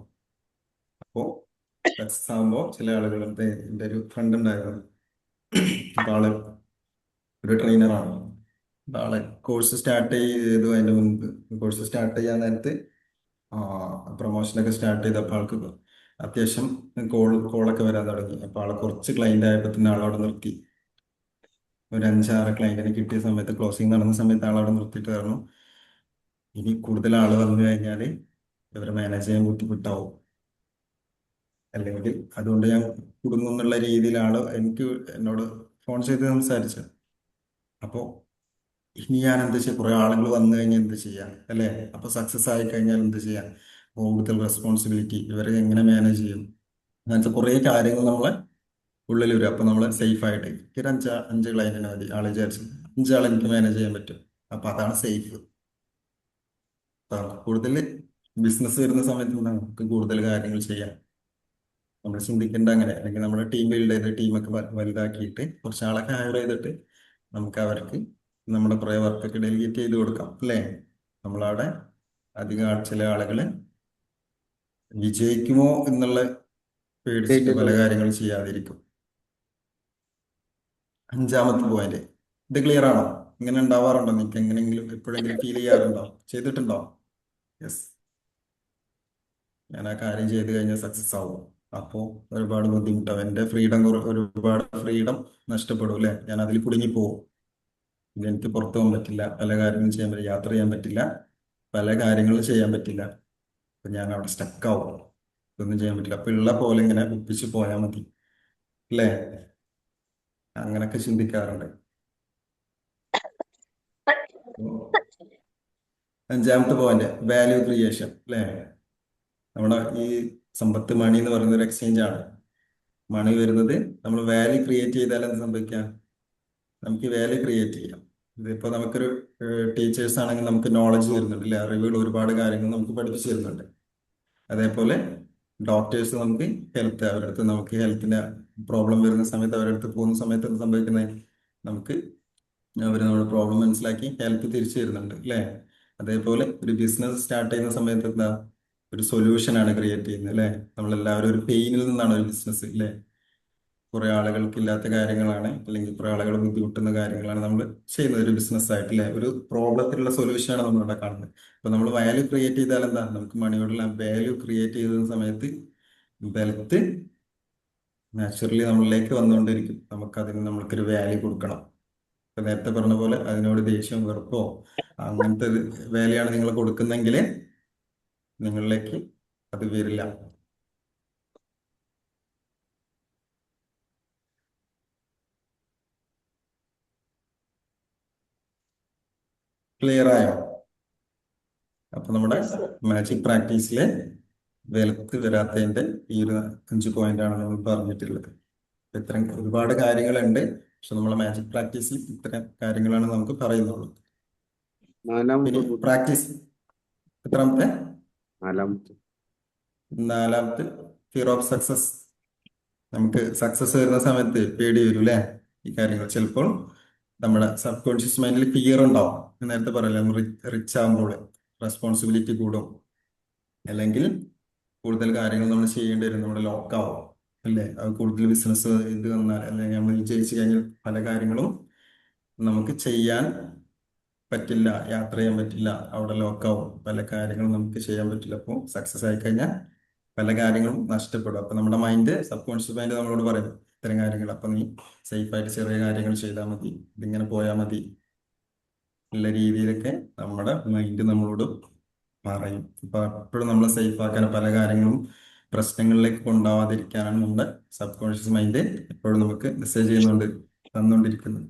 [SPEAKER 1] അപ്പോ സക്സസ് ആകുമ്പോൾ ചില ആളുകൾ, എൻ്റെ ഒരു ഫ്രണ്ട് ഉണ്ടായിരുന്നു, അപ്പൊ ആള് ഒരു ട്രെയിനറാണ്. ആളെ കോഴ്സ് സ്റ്റാർട്ട് ചെയ്തു. അതിന്റെ മുൻപ് കോഴ്സ് സ്റ്റാർട്ട് ചെയ്യാൻ നേരത്ത് പ്രൊമോഷനൊക്കെ സ്റ്റാർട്ട് ചെയ്തപ്പോൾ ആൾക്ക് അത്യാവശ്യം കോളൊക്കെ വരാൻ തുടങ്ങി. അപ്പൊ ആളെ കുറച്ച് ക്ലൈന്റ് ആയപ്പോൾ തന്നെ ആളവിടെ നിർത്തി. ഒരു 5-6 ക്ലൈന്റിനെ കിട്ടിയ സമയത്ത്, ക്ലോസിംഗ് നടന്ന സമയത്ത് ആളവിടെ നിർത്തിയിട്ട് പറഞ്ഞു, ഇനി കൂടുതൽ ആള് വന്നു കഴിഞ്ഞാൽ ഇവരെ മാനേജ് ചെയ്യാൻ ബുദ്ധിമുട്ടാവും, അല്ലെങ്കിൽ അതുകൊണ്ട് ഞാൻ കുടുങ്ങും എന്നുള്ള രീതിയിൽ ആള് എന്നോട് ഫോൺ ചെയ്ത് സംസാരിച്ചു. അപ്പോൾ ഇനി ഞാൻ എന്ത് ചെയ്യാം? കുറെ ആളുകൾ വന്നു കഴിഞ്ഞാൽ എന്ത് ചെയ്യാം അല്ലേ? അപ്പൊ സക്സസ് ആയി കഴിഞ്ഞാൽ എന്ത് ചെയ്യാം? കൂടുതൽ റെസ്പോൺസിബിലിറ്റി, ഇവരെ എങ്ങനെ മാനേജ് ചെയ്യും? അങ്ങനത്തെ കുറെ കാര്യങ്ങൾ നമ്മളെ ഉള്ളിൽ വരും. അപ്പൊ നമ്മൾ സേഫ് ആയിട്ട് എനിക്ക് ഒരു അഞ്ച് ക്ലൈന്റിനെ മതി. ആള് വിചാരിച്ചു 5 ആളെ എനിക്ക് മാനേജ് ചെയ്യാൻ പറ്റും. അപ്പൊ അതാണ് സേഫ്. കൂടുതൽ ബിസിനസ് വരുന്ന സമയത്ത് നമുക്ക് കൂടുതൽ കാര്യങ്ങൾ ചെയ്യാം. നമ്മൾ ചിന്തിക്കേണ്ട അങ്ങനെ. അല്ലെങ്കിൽ നമ്മുടെ ടീം ബിൽഡ് ചെയ്ത് ടീമൊക്കെ വലുതാക്കിയിട്ട് കുറച്ച് ആളൊക്കെ ഹയർ ചെയ്തിട്ട് നമുക്ക് അവർക്ക് നമ്മുടെ കുറെ വർക്കൊക്കെ ഡെലിഗേറ്റ് ചെയ്ത് കൊടുക്കാം അല്ലേ? നമ്മളവിടെ അധികം ചില ആളുകള് വിജയിക്കുമോ എന്നുള്ള പേടിച്ചിട്ട് പല കാര്യങ്ങളും ചെയ്യാതിരിക്കും. 5-ാമത്തെ പോയിന്റ്, ഇത് ക്ലിയർ ആണോ? ഇങ്ങനെ ഉണ്ടാവാറുണ്ടോ? നിങ്ങൾക്ക് എങ്ങനെയെങ്കിലും എപ്പോഴെങ്കിലും ഫീൽ ചെയ്യാറുണ്ടോ? ചെയ്തിട്ടുണ്ടോ? യെസ്, ഞാൻ ആ കാര്യം ചെയ്ത് കഴിഞ്ഞാൽ സക്സസ് ആവും. അപ്പോൾ ഒരുപാട് ബുദ്ധിമുട്ടാവും. എൻ്റെ ഒരുപാട് ഫ്രീഡം നഷ്ടപ്പെടും അല്ലേ? ഞാൻ അതിൽ കുടുങ്ങിപ്പോവും. പിന്നെ എനിക്ക് പുറത്തു പോകാൻ പറ്റില്ല, പല കാര്യങ്ങളും ചെയ്യാൻ പറ്റില്ല, യാത്ര ചെയ്യാൻ പറ്റില്ല, പല കാര്യങ്ങളും ചെയ്യാൻ പറ്റില്ല. അപ്പൊ ഞാൻ അവിടെ സ്റ്റക്കാവും, ഇതൊന്നും ചെയ്യാൻ പറ്റില്ല. അപ്പൊ ഉള്ള പോലെ ഇങ്ങനെ ഒപ്പിച്ച് പോയാൽ മതി അല്ലേ? അങ്ങനൊക്കെ ചിന്തിക്കാറുണ്ട്. 5-ാമത്തെ പോയിന്റ് വാല്യൂ ക്രിയേഷൻ അല്ലേ? നമ്മുടെ ഈ സമ്പത്ത്, മണി എന്ന് പറയുന്ന ഒരു എക്സ്ചേഞ്ച് ആണ്. മണി വരുന്നത് നമ്മൾ വാല്യൂ ക്രിയേറ്റ് ചെയ്താൽ എന്ത് സംഭവിക്കാം? നമുക്ക് വാല്യൂ ക്രിയേറ്റ് ചെയ്യാം. ഇതിപ്പോ നമുക്കൊരു ടീച്ചേഴ്സ് ആണെങ്കിൽ നമുക്ക് നോളജ് തരുന്നുണ്ട് അല്ലെ? അറിവുകൾ, ഒരുപാട് കാര്യങ്ങൾ നമുക്ക് പഠിപ്പിച്ചു തരുന്നുണ്ട്. അതേപോലെ ഡോക്ടേഴ്സ് നമുക്ക് അവരുടെ അടുത്ത് നമുക്ക് ഹെൽത്തിന് പ്രോബ്ലം വരുന്ന സമയത്ത് അവരുടെ അടുത്ത് പോകുന്ന സമയത്ത് എന്ത് സംഭവിക്കുന്നത്? നമുക്ക് അവർ നമ്മുടെ പ്രോബ്ലം മനസ്സിലാക്കി ഹെൽപ്പ് തിരിച്ചു തരുന്നുണ്ട് അല്ലേ? അതേപോലെ ഒരു ബിസിനസ് സ്റ്റാർട്ട് ചെയ്യുന്ന സമയത്ത് എന്താ? ഒരു സൊല്യൂഷൻ ആണ് ക്രിയേറ്റ് ചെയ്യുന്നത് അല്ലേ? നമ്മളെല്ലാവരും ഒരു പെയിനിൽ നിന്നാണ് ഒരു ബിസിനസ് അല്ലേ? കുറെ ആളുകൾക്ക് ഇല്ലാത്ത കാര്യങ്ങളാണ്, അല്ലെങ്കിൽ കുറെ ആളുകൾ ബുദ്ധിമുട്ടുന്ന കാര്യങ്ങളാണ് നമ്മൾ ചെയ്യുന്നത് ഒരു ബിസിനസ് ആയിട്ട് അല്ലേ? ഒരു പ്രോബ്ലത്തിനുള്ള സൊല്യൂഷനാണ് നമ്മളിവിടെ കാണുന്നത്. അപ്പൊ നമ്മൾ വാല്യൂ ക്രിയേറ്റ് ചെയ്താൽ എന്താ? നമുക്ക് മണിയോടുള്ള വാല്യൂ ക്രിയേറ്റ് ചെയ്യുന്ന സമയത്ത് വെൽത്ത് നാച്ചുറലി നമ്മളിലേക്ക് വന്നുകൊണ്ടിരിക്കും. നമുക്കതിന് നമ്മൾക്കൊരു വാല്യൂ കൊടുക്കണം. ഇപ്പൊ നേരത്തെ പറഞ്ഞ പോലെ അതിനോട് ദേഷ്യം, വെറുപ്പോ അങ്ങനത്തെ വാല്യൂ നിങ്ങൾ കൊടുക്കുന്നെങ്കിൽ നിങ്ങളിലേക്ക് അത് വരില്ല. ക്ലിയർ ആയോ? അപ്പൊ നമ്മുടെ മാജിക് പ്രാക്ടീസിലെ വെൽത്ത് വരാത്തതിന്റെ ഈ ഒരു 5 പോയിന്റ് ആണ് നമ്മൾ പറഞ്ഞിട്ടുള്ളത്. ഇത്തരം ഒരുപാട് കാര്യങ്ങളുണ്ട്, പക്ഷെ നമ്മളെ മാജിക് പ്രാക്ടീസിൽ ഇത്തരം കാര്യങ്ങളാണ് നമുക്ക് പറയുന്നുള്ളൂ. പിന്നെ പ്രാക്ടീസ് എത്രാമത്തെ? നാലാമത്തെ ഫിയർ ഓഫ് സക്സസ്. നമുക്ക് സക്സസ് വരുന്ന സമയത്ത് പേടി വരും അല്ലേ? ഈ കാര്യങ്ങൾ ചിലപ്പോൾ നമ്മുടെ സബ് കോൺഷ്യസ് മൈൻഡിൽ ഫിയർ ഉണ്ടാവും. നേരത്തെ പറയല്ലേ, നമ്മൾ റിച്ച് ആകുമ്പോൾ റെസ്പോൺസിബിലിറ്റി കൂടും, അല്ലെങ്കിൽ കൂടുതൽ കാര്യങ്ങൾ നമ്മൾ ചെയ്യേണ്ടി വരും, നമ്മുടെ ലോക്കാവും. അല്ലേ? അത് കൂടുതൽ ബിസിനസ് ഇത് വന്നാൽ അല്ലെങ്കിൽ നമ്മൾ വിജയിച്ചു കഴിഞ്ഞാൽ പല കാര്യങ്ങളും നമുക്ക് ചെയ്യാൻ പറ്റില്ല, യാത്ര ചെയ്യാൻ പറ്റില്ല, അവിടെ ലോക്കാവും, പല കാര്യങ്ങളും നമുക്ക് ചെയ്യാൻ പറ്റില്ല. അപ്പോൾ സക്സസ് ആയി കഴിഞ്ഞാൽ പല കാര്യങ്ങളും നഷ്ടപ്പെടും. അപ്പൊ നമ്മുടെ മൈൻഡ്, സബ് കോൺഷ്യസ് മൈൻഡ് നമ്മളോട് പറയും ഇത്തരം കാര്യങ്ങൾ. അപ്പൊ നീ സേഫായിട്ട് ചെറിയ കാര്യങ്ങൾ ചെയ്താൽ മതി, ഇതിങ്ങനെ പോയാൽ മതി ഉള്ള രീതിയിലൊക്കെ നമ്മുടെ മൈൻഡ് നമ്മളോട് പറയും. അപ്പൊ എപ്പോഴും നമ്മളെ സേഫ് ആക്കാൻ പല കാര്യങ്ങളും പ്രശ്നങ്ങളിലേക്ക് കൊണ്ടുപോകാതിരിക്കാനാണ് നമ്മുടെ സബ് കോൺഷ്യസ് മൈൻഡ് എപ്പോഴും നമുക്ക് മെസ്സേജ് ചെയ്യുന്നുണ്ട്, തന്നുകൊണ്ടിരിക്കുന്നത്.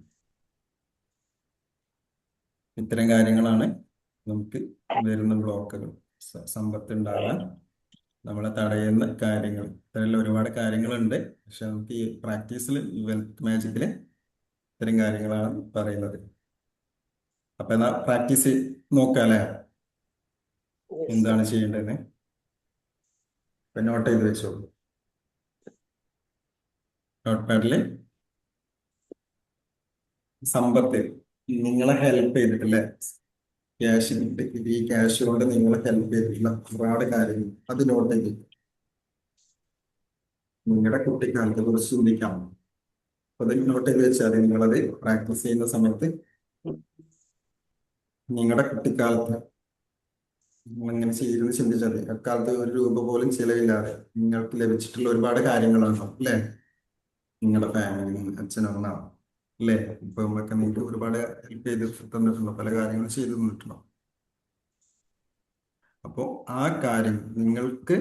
[SPEAKER 1] ഇത്തരം കാര്യങ്ങളാണ് നമുക്ക് വരുന്ന ബ്ലോക്കുകൾ, സമ്പത്ത് ഉണ്ടാകാൻ നമ്മളെ തടയുന്ന കാര്യങ്ങൾ. ഇത്തരമുള്ള ഒരുപാട് കാര്യങ്ങളുണ്ട്. പക്ഷെ നമുക്ക് ഈ പ്രാക്ടീസിൽ, വെൽത്ത് മാജിക്കിൽ ഇത്തരം കാര്യങ്ങളാണ് പറയുന്നത്. അപ്പൊ എന്നാ പ്രാക്ടീസ് നോക്കാം അല്ലേ, എന്താണ് ചെയ്യേണ്ടതെന്ന്. ഇപ്പൊ നോട്ട് ചെയ്ത് വെച്ചോളൂ. നോട്ട് പാഡില് സമ്പത്ത് നിങ്ങളെ ഹെൽപ്പ് ചെയ്തിട്ടില്ലേ, ക്യാഷ് കിട്ടി, ഈ ക്യാഷ് കൊണ്ട് നിങ്ങളെ ഹെൽപ്പ് ചെയ്തിട്ടുള്ള ഒരുപാട് കാര്യങ്ങൾ അത് നോട്ട് ചെയ്ത് നിങ്ങളുടെ കുട്ടിക്കാലത്തെ കുറിച്ച് ചിന്തിക്കാം. അപ്പൊ അത് നോട്ട് ചെയ്ത് വെച്ചാൽ നിങ്ങളത് പ്രാക്ടീസ് ചെയ്യുന്ന സമയത്ത് നിങ്ങളുടെ കുട്ടിക്കാലത്ത് നിങ്ങൾ ഇങ്ങനെ ചെയ്തെന്ന് ചിന്തിച്ചാൽ മതി. അക്കാലത്ത് ഒരു രൂപ പോലും ചിലവില്ലാതെ നിങ്ങൾക്ക് ലഭിച്ചിട്ടുള്ള ഒരുപാട് കാര്യങ്ങളുണ്ടാവും അല്ലേ? നിങ്ങളുടെ ഫാമിലി, അച്ഛനമ്മ അല്ലേ, ഇപ്പൊ ഒക്കെ നിങ്ങൾക്ക് ഒരുപാട് ഹെൽപ്പ് ചെയ്ത് തന്നിട്ടുണ്ടോ, പല കാര്യങ്ങളും ചെയ്തു തന്നിട്ടുണ്ടോ. അപ്പോൾ ആ കാര്യം നിങ്ങൾക്ക്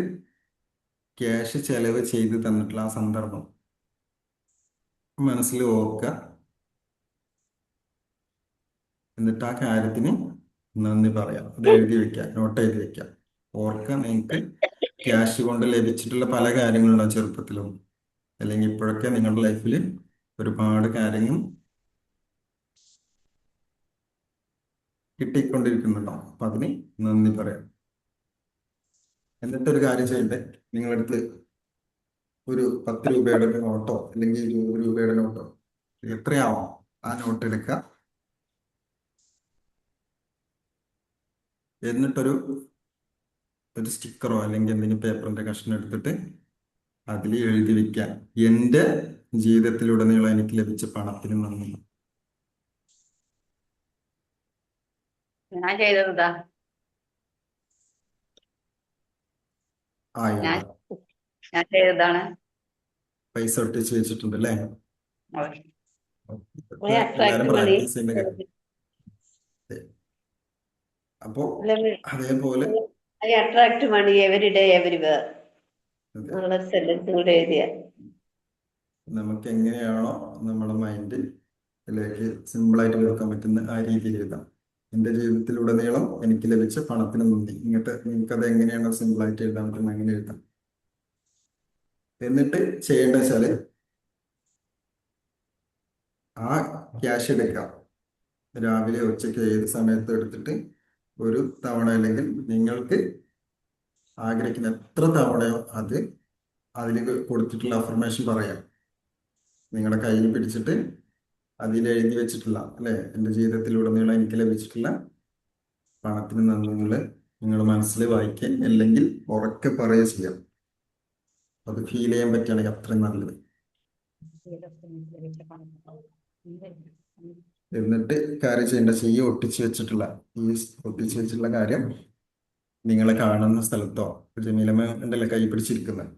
[SPEAKER 1] ക്യാഷ് ചെലവ് ചെയ്ത് തന്നിട്ടുള്ള ആ സന്ദർഭം മനസ്സിൽ ഓർക്കുക. എന്നിട്ട് ആ കാര്യത്തിന് നന്ദി പറയാം. അത് എഴുതി വെക്കാം, നോട്ട് ചെയ്ത് വെക്കാം. ഓർക്കുക, നിങ്ങൾക്ക് ക്യാഷ് കൊണ്ട് ലഭിച്ചിട്ടുള്ള പല കാര്യങ്ങളുണ്ടാവും ചെറുപ്പത്തിലും, അല്ലെങ്കിൽ ഇപ്പോഴൊക്കെ നിങ്ങളുടെ ലൈഫിൽ ഒരുപാട് കാര്യങ്ങൾ കിട്ടിക്കൊണ്ടിരിക്കുന്നുണ്ടാവും. അപ്പൊ അതിന് നന്ദി പറയാം. എന്നിട്ടൊരു കാര്യം ചെയ്യട്ടെ, നിങ്ങളടുത്ത് ഒരു 10 രൂപയുടെ നോട്ടോ അല്ലെങ്കിൽ 20 രൂപയുടെ നോട്ടോ എത്രയാവും ആ നോട്ട് എടുക്കുക. എന്നിട്ടൊരു സ്റ്റിക്കറോ അല്ലെങ്കിൽ എന്തെങ്കിലും പേപ്പറിന്റെ കഷ്ണം എടുത്തിട്ട് അതിൽ എഴുതി വെക്കാൻ, എൻ്റെ ജീവിതത്തിലുടനീളം എനിക്ക് ലഭിച്ച പണത്തിന് നന്ദി.
[SPEAKER 2] ഞാൻ ചെയ്തതാ.
[SPEAKER 1] ആ
[SPEAKER 2] ഞാൻ
[SPEAKER 1] എഴുതാം.
[SPEAKER 2] ഞാൻ ചെയ്തതാണ്.
[SPEAKER 1] പൈസ ഒട്ടിച്ച് വെച്ചിട്ടുണ്ട് അല്ലേ?
[SPEAKER 2] ഓക്കേ.
[SPEAKER 3] I
[SPEAKER 1] എല്ലാരും
[SPEAKER 3] attract money.
[SPEAKER 1] പ്രാക്ടീസ് ചെയ്യുന്ന കാര്യം. അപ്പോ അതേപോലെ
[SPEAKER 3] I attract money every day, everywhere.
[SPEAKER 1] അതെ,
[SPEAKER 3] എന്നുള്ള സെന്റൻസ് കൂടെ എഴുതിയ
[SPEAKER 1] നമുക്ക് എങ്ങനെയാണോ നമ്മുടെ മൈൻഡിലേക്ക് സിമ്പിളായിട്ട് കേൾക്കാൻ പറ്റുന്ന ആ രീതിയിൽ എഴുതാം. എൻ്റെ ജീവിതത്തിലുടനീളം എനിക്ക് ലഭിച്ച പണത്തിന് നന്ദി. ഇങ്ങോട്ട് നിങ്ങൾക്കത് എങ്ങനെയാണോ സിമ്പിളായിട്ട് എഴുതാൻ പറ്റുന്നത് അങ്ങനെ എഴുതാം. എന്നിട്ട് ചെയ്യേണ്ട വെച്ചാല് ആ ക്യാഷ് എടുക്കാം, രാവിലെ ഉച്ചയ്ക്ക് ഏത് സമയത്ത് എടുത്തിട്ട് ഒരു തവണ അല്ലെങ്കിൽ നിങ്ങൾക്ക് ആഗ്രഹിക്കുന്ന എത്ര തവണയോ അത് അതിൽ കൊടുത്തിട്ടുള്ള അഫർമേഷൻ പറയാം. നിങ്ങളുടെ കയ്യിൽ പിടിച്ചിട്ട് അതിൽ എഴുതി വെച്ചിട്ടുള്ള അല്ലെ, എൻ്റെ ജീവിതത്തിലുടനീളം എനിക്ക് ലഭിച്ചിട്ടുള്ള പണത്തിന് നന്ദികൾ നിങ്ങൾ മനസ്സിൽ വായിക്കുക, അല്ലെങ്കിൽ ഉറക്കെ പറയുക ചെയ്യാം. അത് ഫീൽ ചെയ്യാൻ പറ്റുകയാണെങ്കിൽ അത്രയും നല്ലത്. എന്നിട്ട് കാര്യം ചെയ്യേണ്ട, ഒട്ടിച്ചു വെച്ചിട്ടുള്ള ഒട്ടിച്ചു വെച്ചിട്ടുള്ള കാര്യം നിങ്ങളെ കാണുന്ന സ്ഥലത്തോ, ജമീലമ്മ ഉണ്ടല്ലോ കൈ പിടിച്ചിരിക്കുന്നത്,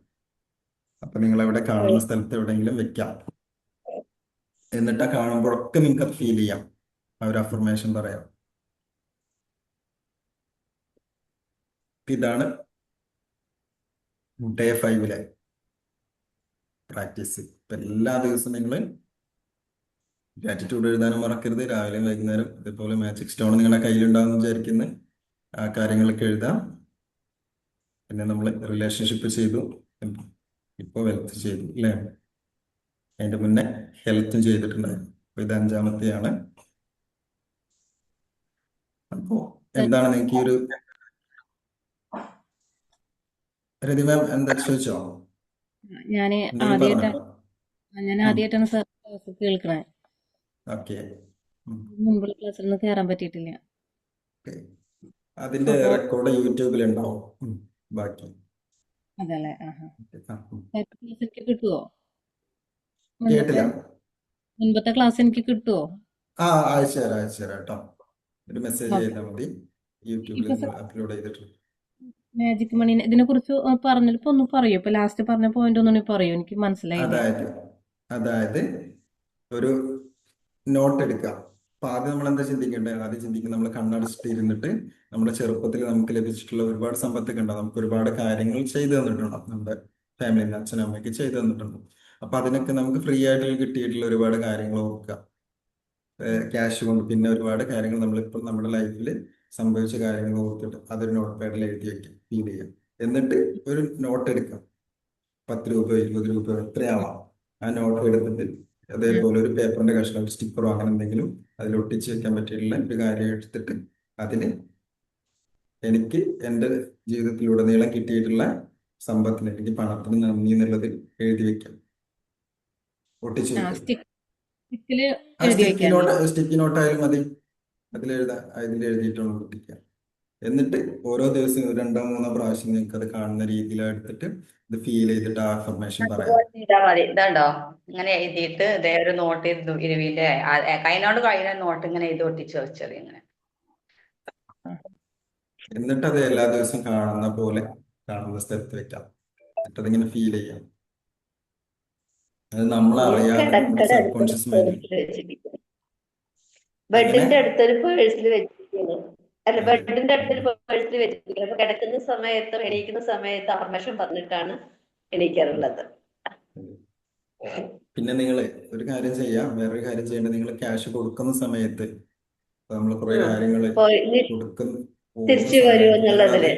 [SPEAKER 1] അപ്പൊ നിങ്ങൾ എവിടെ കാണുന്ന സ്ഥലത്ത് എവിടെയെങ്കിലും വെക്കാം. എന്നിട്ട് ആ കാണുമ്പോഴൊക്കെ നിങ്ങൾക്ക് അത് ഫീൽ ചെയ്യാം, ആ ഒരു അഫർമേഷൻ പറയാം. ഇതാണ് ഡേ 5 പ്രാക്ടീസ്. ഇപ്പൊ എല്ലാ ദിവസവും നിങ്ങൾ ഗ്രാറ്റിറ്റ്യൂഡ് എഴുതാനും മറക്കരുത്, രാവിലെയും വൈകുന്നേരം. ഇതേപോലെ മാജിക് സ്റ്റോൺ നിങ്ങളുടെ കയ്യിലുണ്ടാകുമെന്ന് വിചാരിക്കുന്ന ആ കാര്യങ്ങളൊക്കെ എഴുതാം. പിന്നെ നമ്മൾ റിലേഷൻഷിപ്പ് ചെയ്തു, ഇപ്പോൾ വെൽത്ത് ചെയ്തു അല്ലേ? അതിന്റെ മുന്നേ ഹെൽത്തും ചെയ്തിട്ടുണ്ടായിരുന്നു. അപ്പൊ ഇത് 5-മത്തെയാണ്. അപ്പോ എന്താണ് നിങ്ങൾക്ക് ഈ ഒരു രതി മാം എന്താ ചോദിച്ചോ?
[SPEAKER 4] ഞാൻ
[SPEAKER 1] എന്തെങ്കിലും
[SPEAKER 4] ആദ്യമായിട്ടാണ്
[SPEAKER 1] പറഞ്ഞോ?
[SPEAKER 4] ഞാൻ ആദ്യമായിട്ടാണ് സാർ ക്ലാസ് കേൾക്കണേ.
[SPEAKER 1] ഓക്കെ.
[SPEAKER 4] മുമ്പുള്ള ക്ലാസ്സിലൊന്നും കയറാൻ പറ്റിയിട്ടില്ല.
[SPEAKER 1] അതിന്റെ
[SPEAKER 4] അപ്പോ
[SPEAKER 1] റെക്കോർഡ് യൂട്യൂബിൽ ഉണ്ടാവും. ബാക്കി
[SPEAKER 4] അതല്ലേ. ആഹാ.
[SPEAKER 1] ആ,
[SPEAKER 4] ക്ലാസ് എനിക്ക് കിട്ടുവോ?
[SPEAKER 1] കേട്ടില്ല.
[SPEAKER 4] മുൻപത്തെ മുൻപത്തെ ക്ലാസ് എനിക്ക് കിട്ടുവോ?
[SPEAKER 1] അയച്ചു തരാം, അയച്ചു തരാം കേട്ടോ. ഒരു മെസ്സേജ്
[SPEAKER 4] ഓക്കെ.
[SPEAKER 1] ചെയ്താൽ മതി. യൂട്യൂബിൽ
[SPEAKER 4] ഇപ്പൊ
[SPEAKER 1] നിങ്ങൾ അപ്ലോഡ് ചെയ്തിട്ടുണ്ട്.
[SPEAKER 4] മാജിക് മണി ഇതിനെ കുറിച്ച് പറഞ്ഞപ്പോ ഒന്ന് പറയൂ. ഇപ്പൊ ലാസ്റ്റ് പറഞ്ഞ പോയിന്റ് ഒന്നും പറയൂ, എനിക്ക് മനസ്സിലായില്ല.
[SPEAKER 1] അതായത് അതായത് ഒരു നോട്ട് എടുക്കുക. അപ്പൊ ആദ്യം നമ്മൾ എന്താ ചിന്തിക്കേണ്ടത്? ആദ്യം ചിന്തിക്കുക, നമ്മൾ കണ്ണടച്ചിട്ട് ഇരുന്നിട്ട് നമ്മുടെ ചെറുപ്പത്തിൽ നമുക്ക് ലഭിച്ചിട്ടുള്ള ഒരുപാട് സമ്പത്തൊക്കെ ഉണ്ടാവും. നമുക്ക് ഒരുപാട് കാര്യങ്ങൾ ചെയ്തു തന്നിട്ടുണ്ടാവും. നമ്മുടെ ഫാമിലിയിൽ നിന്ന് അച്ഛനും അമ്മയ്ക്ക് ചെയ്തു തന്നിട്ടുണ്ട്. അപ്പൊ അതിനൊക്കെ നമുക്ക് ഫ്രീ ആയിട്ട് കിട്ടിയിട്ടുള്ള ഒരുപാട് കാര്യങ്ങൾ ഓർക്കുക. ക്യാഷ് കൊണ്ട് പിന്നെ ഒരുപാട് കാര്യങ്ങൾ നമ്മളിപ്പോൾ നമ്മുടെ ലൈഫിൽ സംഭവിച്ച കാര്യങ്ങൾ ഓർത്തിട്ട് അതൊരു നോട്ട് പാഡിൽ എഴുതി വെക്കാം, ഫീൽ ചെയ്യാം. എന്നിട്ട് ഒരു നോട്ട് എടുക്കാം. 10 രൂപ 20 രൂപ എത്രയാവാം. ആ നോട്ട് എടുത്തിട്ട് അതേപോലെ ഒരു പേപ്പറിന്റെ കഷ്ണം, ഒരു സ്റ്റിക്കറോ അങ്ങനെ എന്തെങ്കിലും അതിൽ ഒട്ടിച്ച് വെക്കാൻ പറ്റിയിട്ടുള്ള ഒരു കാര്യം എടുത്തിട്ട് അതിന് എനിക്ക് എൻ്റെ ജീവിതത്തിലുടനീളം കിട്ടിയിട്ടുള്ള സമ്പത്തിന്, എനിക്ക് പണത്തിന് നന്ദി എന്നുള്ളത് എഴുതി വെക്കാം, ഒട്ടിച്ചു
[SPEAKER 4] ആ
[SPEAKER 1] വെക്കാം.
[SPEAKER 4] സ്റ്റിക്കില്
[SPEAKER 1] ആ
[SPEAKER 4] എഴുതി വെക്കാനല്ലേ?
[SPEAKER 1] സ്റ്റിക്കി നോട്ടായാലും മതി. അതിലെഴുതിയിട്ടാണ് ഒട്ടിക്കുക. എന്നിട്ട് ഓരോ ദിവസവും 2-3 പ്രാവശ്യം നിങ്ങൾക്ക് അത് കാണുന്ന രീതിയിൽ എടുത്തിട്ട് ഇത് ഫീൽ ചെയ്തിട്ട് ആഫർമേഷൻ പറയാം.
[SPEAKER 2] അതുപോലെ ചെയ്താൽ മതി. ഇതുണ്ടോ, ഇങ്ങനെ എഴുതിയിട്ട് ഇതേ ഒരു നോട്ട് ഇരുവിന്റെ കൈനോട് കഴിയുന്ന നോട്ട് ഇങ്ങനെ എഴുതി ഒട്ടിച്ച് വെച്ചത് ഇങ്ങനെ.
[SPEAKER 1] എന്നിട്ട് അത് എല്ലാ ദിവസവും കാണുന്ന പോലെ കാണുന്ന സ്ഥലത്ത് വെക്കാം. എന്നിട്ട് അതിങ്ങനെ ഫീൽ ചെയ്യാം. അത് നമ്മളറിയാതെ നമ്മുടെ
[SPEAKER 3] കിടക്കയുടെ
[SPEAKER 1] സബ്
[SPEAKER 3] അടുത്തൊരു
[SPEAKER 1] കോൺഷ്യസ് മൈൻഡിൽ
[SPEAKER 3] പേഴ്സിൽ വെച്ചിരിക്കുന്നു.
[SPEAKER 1] അങ്ങനെ
[SPEAKER 3] ബെഡിന്റെ അടുത്തൊരു പേഴ്സിൽ വെച്ചിരിക്കുന്നു. അല്ല, ബെഡിന്റെ അടുത്തൊരു പേഴ്സിൽ വെച്ചിരിക്കുന്നു. അപ്പൊ കിടക്കുന്ന സമയത്തും എണീക്കുന്ന സമയത്ത് അഫർമേഷൻ പറഞ്ഞിട്ടാണ് എണീക്കാറുള്ളത്.
[SPEAKER 1] പിന്നെ നിങ്ങൾ ഒരു കാര്യം ചെയ്യാം, വേറൊരു കാര്യം ചെയ്യേണ്ടത്, നിങ്ങൾ ക്യാഷ് കൊടുക്കുന്ന സമയത്ത് നമ്മൾ കുറെ കാര്യങ്ങൾ
[SPEAKER 3] ഇനി
[SPEAKER 1] പോകുന്ന
[SPEAKER 3] തിരിച്ചു വരൂ
[SPEAKER 1] സമയത്ത്
[SPEAKER 3] എന്നുള്ളതില്.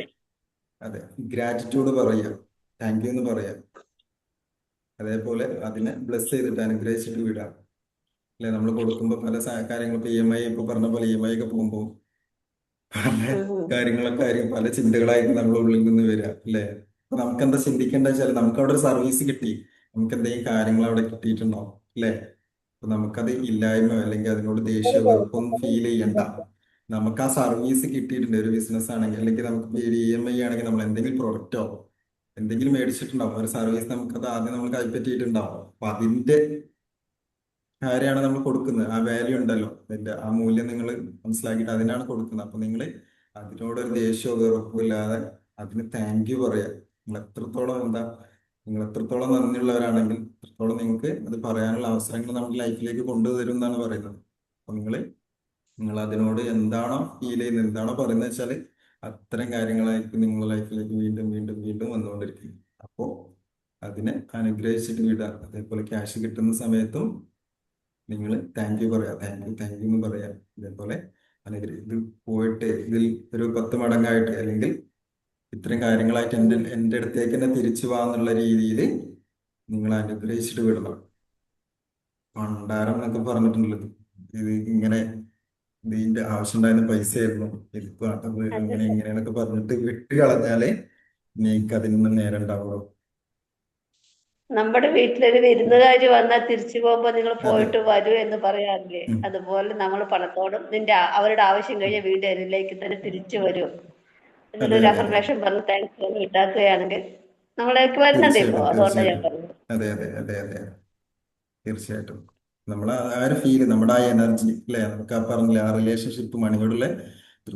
[SPEAKER 1] അതെ, ഗ്രാറ്റിറ്റ്യൂഡ് പറയാം, താങ്ക് യു എന്ന് പറയാം. അതേപോലെ അതിനെ ബ്ലെസ് ചെയ്തിട്ട് അനുഗ്രഹിച്ചിട്ട് വിടാം. അല്ലെ, നമ്മൾ കൊടുക്കുമ്പോൾ പല കാര്യങ്ങൾ, ഇപ്പൊ EMI ഇപ്പൊ പറഞ്ഞ പോലെ EMI ഒക്കെ പോകുമ്പോൾ പല കാര്യങ്ങളൊക്കെ ആയിരിക്കും, പല ചിന്തകളായിരിക്കും നമ്മുടെ ഉള്ളിൽ നിന്ന് വരിക. അല്ലെ, അപ്പൊ നമുക്ക് എന്താ ചിന്തിക്കേണ്ട വെച്ചാൽ, നമുക്ക് അവിടെ ഒരു സർവീസ് കിട്ടി, നമുക്ക് എന്തെങ്കിലും കാര്യങ്ങൾ അവിടെ കിട്ടിയിട്ടുണ്ടാവും. അല്ലെ, അപ്പൊ നമുക്കത് ഇല്ലായ്മ അല്ലെങ്കിൽ അതിനോട് ദേഷ്യ വെറുപ്പൊന്നും ഫീൽ ചെയ്യണ്ട. നമുക്ക് ആ സർവീസ് കിട്ടിയിട്ടുണ്ട്. ഒരു ബിസിനസ് ആണെങ്കിൽ, അല്ലെങ്കിൽ നമുക്ക് ഒരു EMI ആണെങ്കിൽ നമ്മൾ എന്തെങ്കിലും പ്രൊഡക്റ്റോ എന്തെങ്കിലും മേടിച്ചിട്ടുണ്ടാവും, ഒരു സർവീസ് നമുക്കത് ആദ്യം നമ്മൾ കൈപ്പറ്റിയിട്ടുണ്ടാവും. അപ്പൊ അതിന്റെ കാര്യമാണ് നമ്മൾ കൊടുക്കുന്നത്. ആ വാല്യൂ ഉണ്ടല്ലോ, അതിന്റെ ആ മൂല്യം നിങ്ങൾ മനസ്സിലാക്കിയിട്ട് അതിനാണ് കൊടുക്കുന്നത്. അപ്പൊ നിങ്ങൾ അതിനോടൊരു ദേഷ്യമോ വെറുപ്പോ ഇല്ലാതെ അതിന് താങ്ക് യു പറയാ. നിങ്ങൾ എത്രത്തോളം നന്ദിയുള്ളവരാണെങ്കിൽ അത്രത്തോളം നിങ്ങൾക്ക് അത് പറയാനുള്ള അവസരങ്ങൾ നമ്മുടെ ലൈഫിലേക്ക് കൊണ്ടുവരും എന്നാണ് പറയുന്നത്. അപ്പൊ നിങ്ങൾ അതിനോട് എന്താണോ ഫീൽ ചെയ്യുന്നത്, എന്താണോ പറയുന്നത് വെച്ചാൽ അത്തരം കാര്യങ്ങളായിരിക്കും നിങ്ങളുടെ ലൈഫിലേക്ക് വീണ്ടും വീണ്ടും വീണ്ടും വന്നുകൊണ്ടിരിക്കുന്നത്. അപ്പോൾ അതിനെ അനുഗ്രഹിച്ചിട്ട് വിടുക. അതേപോലെ ക്യാഷ് കിട്ടുന്ന സമയത്തും നിങ്ങൾ താങ്ക് യു പറയാം, താങ്ക് യു എന്ന് പറയാം. ഇതേപോലെ ഇത് പോയിട്ട് ഇതിൽ ഒരു 10 മടങ്ങായിട്ട്, അല്ലെങ്കിൽ ഇത്രയും കാര്യങ്ങളായിട്ട് എൻ്റെ അടുത്തേക്ക് തന്നെ തിരിച്ചു പോകാന്നുള്ള രീതിയിൽ നിങ്ങൾ അനുഗ്രഹിച്ചിട്ട് വിടണം. ഭണ്ഡാരം എന്നൊക്കെ പറഞ്ഞിട്ടുണ്ടല്ലോ, ഇത് ഇങ്ങനെ ഇതിന്റെ ആവശ്യമുണ്ടായിരുന്ന പൈസയായിരുന്നു, ഇതിപ്പോ അത് അങ്ങനെ ഇങ്ങനെയാണൊക്കെ പറഞ്ഞിട്ട് വിട്ട് കളഞ്ഞാലേ നിങ്ങൾക്ക് അതിനൊന്നും നേരം ഉണ്ടാവുള്ളൂ.
[SPEAKER 3] നമ്മുടെ വീട്ടിലൊരു വിരുന്നുകാര് വന്നാൽ തിരിച്ചു പോകുമ്പോ നിങ്ങൾ
[SPEAKER 1] അതെ.
[SPEAKER 3] പോയിട്ട് വരൂ എന്ന് പറയാറില്ലേ?
[SPEAKER 1] ഉം.
[SPEAKER 3] അതുപോലെ നമ്മൾ പണത്തോടും അവരുടെ ആവശ്യം കഴിഞ്ഞ വീടിലേക്ക് തന്നെ തിരിച്ചു വരും
[SPEAKER 1] അതെ
[SPEAKER 3] എന്നുള്ളൊരു
[SPEAKER 1] അതെ അതെ,
[SPEAKER 3] അഫർമേഷൻ പറഞ്ഞ് താങ്ക്സ് എന്ന് ഉണ്ടാക്കുകയാണെങ്കിൽ നമ്മളേക്ക് വരുന്നുണ്ട് ഇപ്പോ.
[SPEAKER 1] തീർച്ചയായിട്ടും
[SPEAKER 3] അതുകൊണ്ടാണ് ഞാൻ
[SPEAKER 1] തീർച്ചയായിട്ടും.
[SPEAKER 3] പറഞ്ഞത്.
[SPEAKER 1] അതെ അതെ അതെ അതെ, തീർച്ചയായിട്ടും. നമ്മൾ ആ ഒരു ഫീല്, നമ്മുടെ ആ എനർജി, അല്ലെ, നമുക്ക് ആ പറഞ്ഞില്ലേ, ആ റിലേഷൻഷിപ്പ്, മണിയോടുള്ള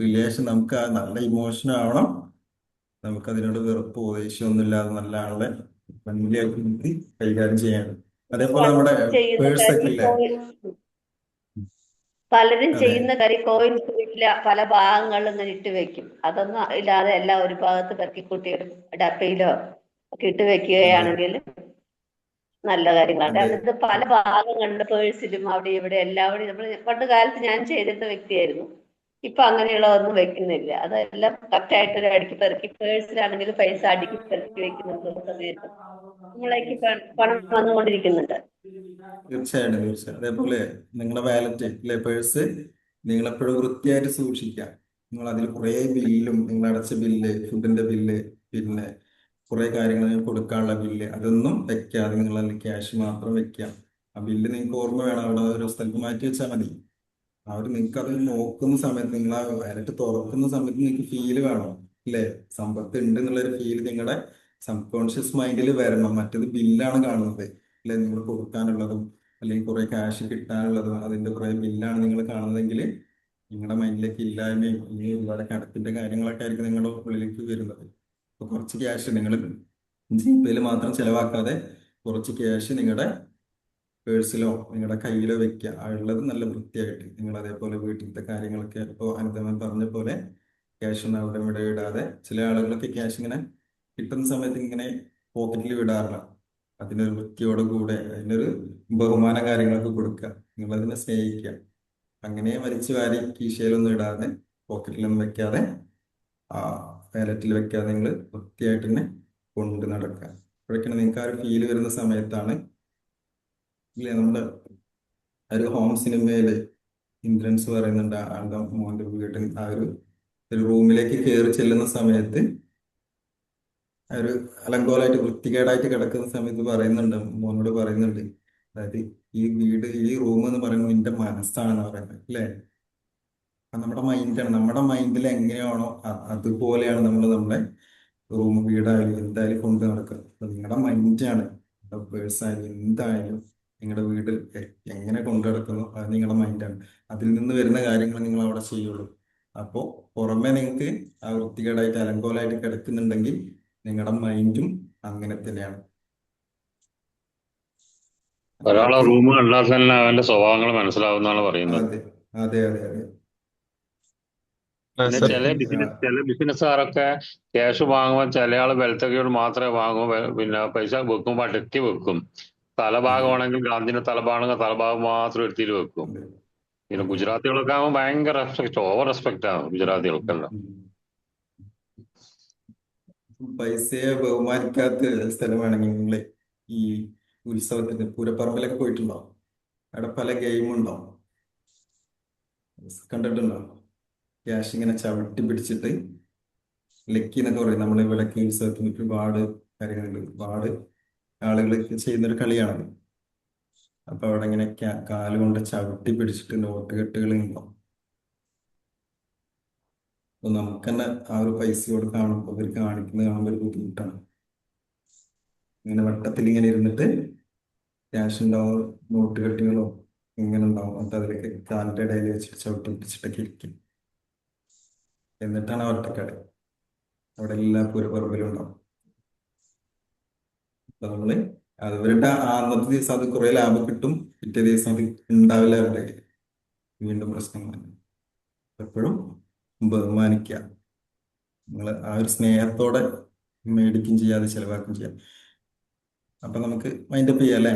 [SPEAKER 1] റിലേഷൻ നമുക്ക് ആ നല്ല ഇമോഷൻ ആവണം. നമുക്ക് അതിനോട് വെറുപ്പോ ദേഷ്യമൊന്നും ഇല്ലാതെ നല്ല ആളുടെ ഫ്രണ്ട്ലിയായിട്ട് നമുക്ക് കൈകാര്യം ചെയ്യണം. അതേപോലെ നമ്മുടെ
[SPEAKER 3] പലരും ചെയ്യുന്ന
[SPEAKER 1] പേഴ്സ് ഒക്കെ
[SPEAKER 3] കാര്യം
[SPEAKER 1] ഇല്ലേ.
[SPEAKER 3] പലരും
[SPEAKER 1] അതെ
[SPEAKER 3] ചെയ്യുന്ന കാര്യം കോയിൻസ് വീട്ടിലെ പല ഭാഗങ്ങളിലും ഇങ്ങനെ ഇട്ട് വെക്കും. അതൊന്നും ഇല്ലാതെ എല്ലാം ഒരു ഭാഗത്ത് പെറുക്കിക്കൂട്ടി ഒരു ഡപ്പയിലോ ഒക്കെ ഇട്ട്
[SPEAKER 1] അതെ
[SPEAKER 3] വെക്കുകയാണെങ്കിൽ നല്ല കാര്യങ്ങളാണ്.
[SPEAKER 1] അതെ
[SPEAKER 3] കാരണം ഇത് പല ഭാഗങ്ങളുടെ പേഴ്സിലും അവിടെ ഇവിടെ എല്ലാവരും നമ്മൾ പണ്ട് കാലത്ത് ഞാൻ ചെയ്തിരുന്ന വ്യക്തിയായിരുന്നു. ഇപ്പൊ അങ്ങനെയുള്ളതൊന്നും വെക്കുന്നില്ല. അതെല്ലാം കറക്റ്റായിട്ട് ഒരു അടുക്കി പെറുക്കി പേഴ്സിലാണെങ്കിൽ പൈസ അടുക്കി പെറുക്കി വെക്കുന്നുണ്ട് സമയത്ത് നമ്മളേക്ക് പണം വന്നുകൊണ്ടിരിക്കുന്നുണ്ട്.
[SPEAKER 1] തീർച്ചയായിട്ടും തീർച്ചയായും. അതേപോലെ നിങ്ങളുടെ വാലറ്റ്, അല്ലെ, പേഴ്സ് നിങ്ങൾ എപ്പോഴും വൃത്തിയായിട്ട് സൂക്ഷിക്കുക. നിങ്ങൾ അതിൽ കുറേ ബില്ലും, നിങ്ങൾ അടച്ച ബില്ല്, ഫുഡിന്റെ ബില്ല്, പിന്നെ കുറെ കാര്യങ്ങൾ നിങ്ങൾക്ക് കൊടുക്കാനുള്ള ബില്ല്, അതൊന്നും വെക്കാതെ നിങ്ങൾ അതിൽ ക്യാഷ് മാത്രം വെക്കുക. ആ ബില്ല് നിങ്ങൾക്ക് ഓർമ്മ വേണം, അവിടെ ഒരു സ്ഥലത്ത് മാറ്റി വെച്ചാൽ മതി. നിങ്ങൾക്ക് അത് നോക്കുന്ന സമയത്ത്, നിങ്ങൾ ആ വാലറ്റ് തുറക്കുന്ന സമയത്ത് നിങ്ങൾക്ക് ഫീല് വേണം, അല്ലേ, സമ്പത്ത് ഉണ്ട് എന്നുള്ളൊരു ഫീല് നിങ്ങളുടെ സബ് കോൺഷ്യസ് മൈൻഡിൽ വരണം. മറ്റേത് ബില്ലാണ് കാണുന്നത് അല്ലെ, നിങ്ങൾ കൊടുക്കാനുള്ളതും അല്ലെങ്കിൽ കുറെ ക്യാഷ് കിട്ടാനുള്ളതും അതിന്റെ കുറെ ബില്ലാണ് നിങ്ങൾ കാണുന്നതെങ്കിൽ നിങ്ങളുടെ മൈൻഡിലേക്ക് ഇല്ലായ്മയും അല്ലെങ്കിൽ ഒരുപാട് കടത്തിന്റെ കാര്യങ്ങളൊക്കെ ആയിരിക്കും നിങ്ങളുടെ ഉള്ളിലേക്ക് വരുന്നത്. അപ്പൊ കുറച്ച് ക്യാഷ് നിങ്ങൾ ജിപേയിൽ മാത്രം ചെലവാക്കാതെ കുറച്ച് ക്യാഷ് നിങ്ങളുടെ പേഴ്സിലോ നിങ്ങളുടെ കയ്യിലോ വെക്കുക. ഉള്ളത് നല്ല വൃത്തിയായിട്ട് നിങ്ങൾ അതേപോലെ വീട്ടിലത്തെ കാര്യങ്ങളൊക്കെ ഇപ്പോൾ അനന്തമൻ പറഞ്ഞ പോലെ ക്യാഷ് ഒന്നും അവിടെ ഇവിടെ ഇടാതെ, ചില ആളുകളൊക്കെ ക്യാഷ് ഇങ്ങനെ കിട്ടുന്ന സമയത്ത് ഇങ്ങനെ പോക്കറ്റിൽ വിടാറില്ല. അതിനൊരു വൃത്തിയോട് കൂടെ അതിനൊരു ബഹുമാന കാര്യങ്ങളൊക്കെ കൊടുക്കുക, നിങ്ങൾ അതിനെ സ്നേഹിക്കുക. അങ്ങനെ വലിച്ചു വാരി കീശയിലൊന്നും ഇടാതെ പോക്കറ്റിലൊന്നും വെക്കാതെ ആ വാലറ്റിൽ വെക്കാതെ നിങ്ങൾ വൃത്തിയായിട്ട് തന്നെ കൊണ്ട് നടക്കുക. അപ്പോഴേക്കാണ് നിങ്ങൾക്ക് ആ ഒരു ഫീല് വരുന്ന സമയത്താണ് ഇല്ലേ നമ്മുടെ ഒരു ഹോം സിനിമയില് ഇന്ദ്രൻസ് പറയുന്നുണ്ട് ആളുടെ മോന്റെ വീട്ടിൽ ആ ഒരു റൂമിലേക്ക് കയറി ചെല്ലുന്ന സമയത്ത് ആ ഒരു അലങ്കോലമായിട്ട് വൃത്തികേടായിട്ട് കിടക്കുന്ന സമയത്ത് പറയുന്നുണ്ട്, മോനോട് പറയുന്നുണ്ട്, അതായത് ഈ വീട് ഈ റൂം എന്ന് പറയുന്നത് നിന്റെ മനസ്സാണെന്ന് പറയുന്നത് അല്ലേ. അത് നമ്മുടെ മൈൻഡാണ്. നമ്മുടെ മൈൻഡിൽ എങ്ങനെയാണോ അതുപോലെയാണ് നമ്മൾ നമ്മുടെ റൂം വീടായാലും എന്തായാലും കൊണ്ട് നടക്കുക. അപ്പൊ നിങ്ങളുടെ മൈൻഡാണ്, പേഴ്സായാലും എന്തായാലും നിങ്ങളുടെ വീട് എങ്ങനെ കൊണ്ടു നടക്കുന്നു അത് നിങ്ങളുടെ മൈൻഡാണ്. അതിൽ നിന്ന് വരുന്ന കാര്യങ്ങൾ നിങ്ങൾ അവിടെ ചെയ്യുള്ളൂ. അപ്പോൾ പുറമെ നിങ്ങൾക്ക് ആ വൃത്തികേടായിട്ട് അലങ്കോലമായിട്ട് കിടക്കുന്നുണ്ടെങ്കിൽ നിങ്ങളുടെ മൈൻഡും അങ്ങനെ തന്നെയാണ്.
[SPEAKER 5] ഒരാളെ
[SPEAKER 1] അതിലേക്ക്
[SPEAKER 5] റൂം കണ്ടാൽ തന്നെ അവന്റെ സ്വഭാവങ്ങൾ മനസ്സിലാവുന്നതാണ് പറയുന്നത്.
[SPEAKER 1] അതെ അതെ അതെ അതെ.
[SPEAKER 5] പിന്നെ
[SPEAKER 6] സർ
[SPEAKER 5] ചില ബിസിനസ്സുകാരൊക്കെ ക്യാഷ് വാങ്ങുമ്പോൾ ചില ആള് വെൽത്തകയോട് മാത്രമേ വാങ്ങൂ. പിന്നെ പൈസ വെക്കുമ്പോൾ അടുക്കി വെക്കും. തലഭാഗമാണെങ്കിൽ ഗാന്ധിന്റെ തലഭാഗമാണെങ്കിൽ തലഭാഗം മാത്രം എടുത്തിട്ട് വെക്കും.
[SPEAKER 1] അതെ
[SPEAKER 5] പിന്നെ
[SPEAKER 1] അതെ.
[SPEAKER 5] ഗുജറാത്തികളൊക്കെ ആകുമ്പോൾ ഭയങ്കര റെസ്പെക്ട്, ഓവർ റെസ്പെക്ട് ആണ് ഗുജറാത്തികൾക്കെല്ലാം.
[SPEAKER 1] പൈസയെ ബഹുമാനിക്കാത്ത സ്ഥലമാണെങ്കിൽ നിങ്ങൾ ഈ ഉത്സവത്തിന് പൂരപ്പറമ്പിലൊക്കെ പോയിട്ടുണ്ടോ? അവിടെ പല ഗെയിമും ഉണ്ടാവും, കണ്ടിട്ടുണ്ടോ? ക്യാഷ് ഇങ്ങനെ ചവിട്ടി പിടിച്ചിട്ട് ലക്കി എന്നൊക്കെ പറയും. നമ്മളിവിടേക്ക് ഉത്സവത്തിന് ഒരുപാട് കാര്യങ്ങളുണ്ട്, ഒരുപാട് ആളുകൾ ചെയ്യുന്നൊരു കളിയാണത്. അപ്പൊ അവിടെ ഇങ്ങനെ കാലുകൊണ്ട് ചവിട്ടി പിടിച്ചിട്ട് നോട്ട് കെട്ടുകൾ ഉണ്ടാവും. അപ്പൊ നമുക്ക് തന്നെ ആ ഒരു പൈസയോട് കാണുമ്പോൾ അവർ കാണിക്കുന്നത് കാണുമ്പോൾ ഒരു ബുദ്ധിമുട്ടാണ്. ഇങ്ങനെ വട്ടത്തിൽ ഇങ്ങനെ ഇരുന്നിട്ട് ക്യാഷ് ഉണ്ടാവും, നോട്ട് കെട്ടുകളോ ഇങ്ങനെ ഉണ്ടാവും. എന്നിട്ട് അതിലേക്ക് കാലിന്റെ ഇടയിൽ വെച്ചിട്ട് ചവിട്ടി പിടിച്ചിട്ടൊക്കെ ഇരിക്കും. എന്നിട്ടാണ് ആ ഒറ്റക്കട അവിടെ എല്ലാ പൂരപ്പറമ്പിലും ഉണ്ടാവും. അപ്പൊ നമ്മള് അവരുടെ ആ അന്നത്തെ ദിവസം അത് കുറെ ലാഭം കിട്ടും, പിറ്റേ ദിവസം അത് ഉണ്ടാവില്ല അവരുടെ കയ്യിൽ. വീണ്ടും പ്രശ്നങ്ങൾ. എപ്പോഴും ബഹുമാനിക്കുക. നിങ്ങൾ ആ ഒരു സ്നേഹത്തോടെ മേടിക്കും ചെയ്യാതെ ചെലവാക്കും ചെയ്യാം. അപ്പൊ നമുക്ക് മൈൻഡപ്പ് ചെയ്യാം അല്ലേ?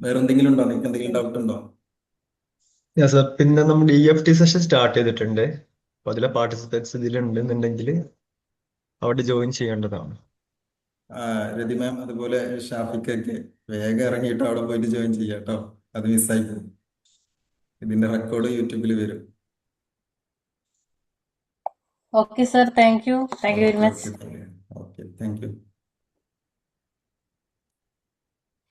[SPEAKER 1] വേറെ എന്തെങ്കിലും ഉണ്ടോ? നിങ്ങൾക്ക് എന്തെങ്കിലും ഡൗട്ട് ഉണ്ടോ?
[SPEAKER 6] സർ പിന്നെ നമ്മുടെ EFT സെഷൻ സ്റ്റാർട്ട് ചെയ്തിട്ടുണ്ട്. അപ്പൊ അതിലെ പാർട്ടിസിപ്പൻസ് ഇതിലുണ്ടെന്നുണ്ടെങ്കിൽ അവിടെ ജോയിൻ ചെയ്യേണ്ടതാണ്.
[SPEAKER 1] രതി മാം അതുപോലെ ഷാഫിക്കൊക്കെ വേഗം ഇറങ്ങിയിട്ട് അവിടെ പോയിട്ട് ജോയിൻ ചെയ്യാം കേട്ടോ. അത് മിസ്സായി പോകും. ഇതിന്റെ റെക്കോർഡ് യൂട്യൂബിൽ വരും.
[SPEAKER 4] Okay sir, thank you very
[SPEAKER 1] okay
[SPEAKER 4] much.
[SPEAKER 1] Okay okay, thank you.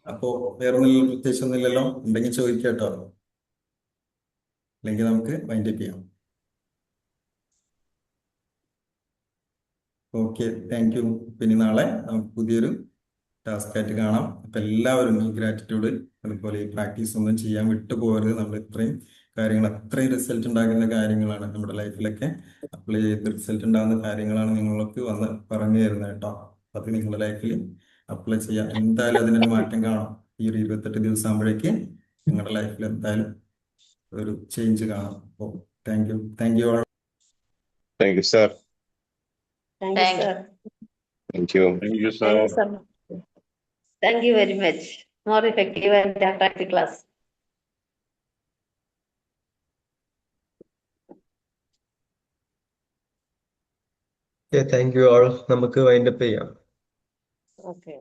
[SPEAKER 1] അപ്പോ വേറെ ഒന്നും പ്രത്യേകിച്ച് ഒന്നുമില്ലല്ലോ, ഉണ്ടെങ്കിൽ ചോദിക്കാം കേട്ടോ, അല്ലെങ്കിൽ നമുക്ക് മൈൻഡപ്പ് ചെയ്യാം. Okay, thank you. പിന്നെ നാളെ നമുക്ക് പുതിയൊരു ടാസ്ക് ആയിട്ട് കാണാം. അപ്പൊ എല്ലാവരും ഈ ഗ്രാറ്റിറ്റ്യൂഡ് അതുപോലെ ഈ പ്രാക്ടീസ് ഒന്നും ചെയ്യാൻ വിട്ടു പോകരുത്. നമ്മൾ ഇത്രയും കാര്യങ്ങൾ, അത്രയും റിസൾട്ട് ഉണ്ടാകുന്ന കാര്യങ്ങളാണ് നമ്മുടെ ലൈഫിലൊക്കെ അപ്ലൈ ചെയ്ത് റിസൾട്ട് ഉണ്ടാകുന്ന കാര്യങ്ങളാണ് നിങ്ങൾക്ക് വന്ന് പറഞ്ഞു തരുന്നത് കേട്ടോ. അത് നിങ്ങളുടെ ലൈഫിൽ അപ്ലൈ ചെയ്യാം. എന്തായാലും അതിനൊരു മാറ്റം കാണാം. ഈ ഒരു 28 ദിവസം ആകുമ്പോഴേക്ക് നിങ്ങളുടെ ലൈഫിൽ എന്തായാലും ഒരു ചേഞ്ച് കാണാം. അപ്പോൾ thank you all.
[SPEAKER 7] Thank you, sir.
[SPEAKER 3] Thank you,
[SPEAKER 2] thank you.
[SPEAKER 3] sir.
[SPEAKER 7] Thank you.
[SPEAKER 5] Thank you,
[SPEAKER 3] Thank you
[SPEAKER 5] sir.
[SPEAKER 3] so much. Thank you very much. More effective and attractive class.
[SPEAKER 6] Thank you all. നമുക്ക് വൈൻഡപ്പ് ചെയ്യാം.
[SPEAKER 3] Okay.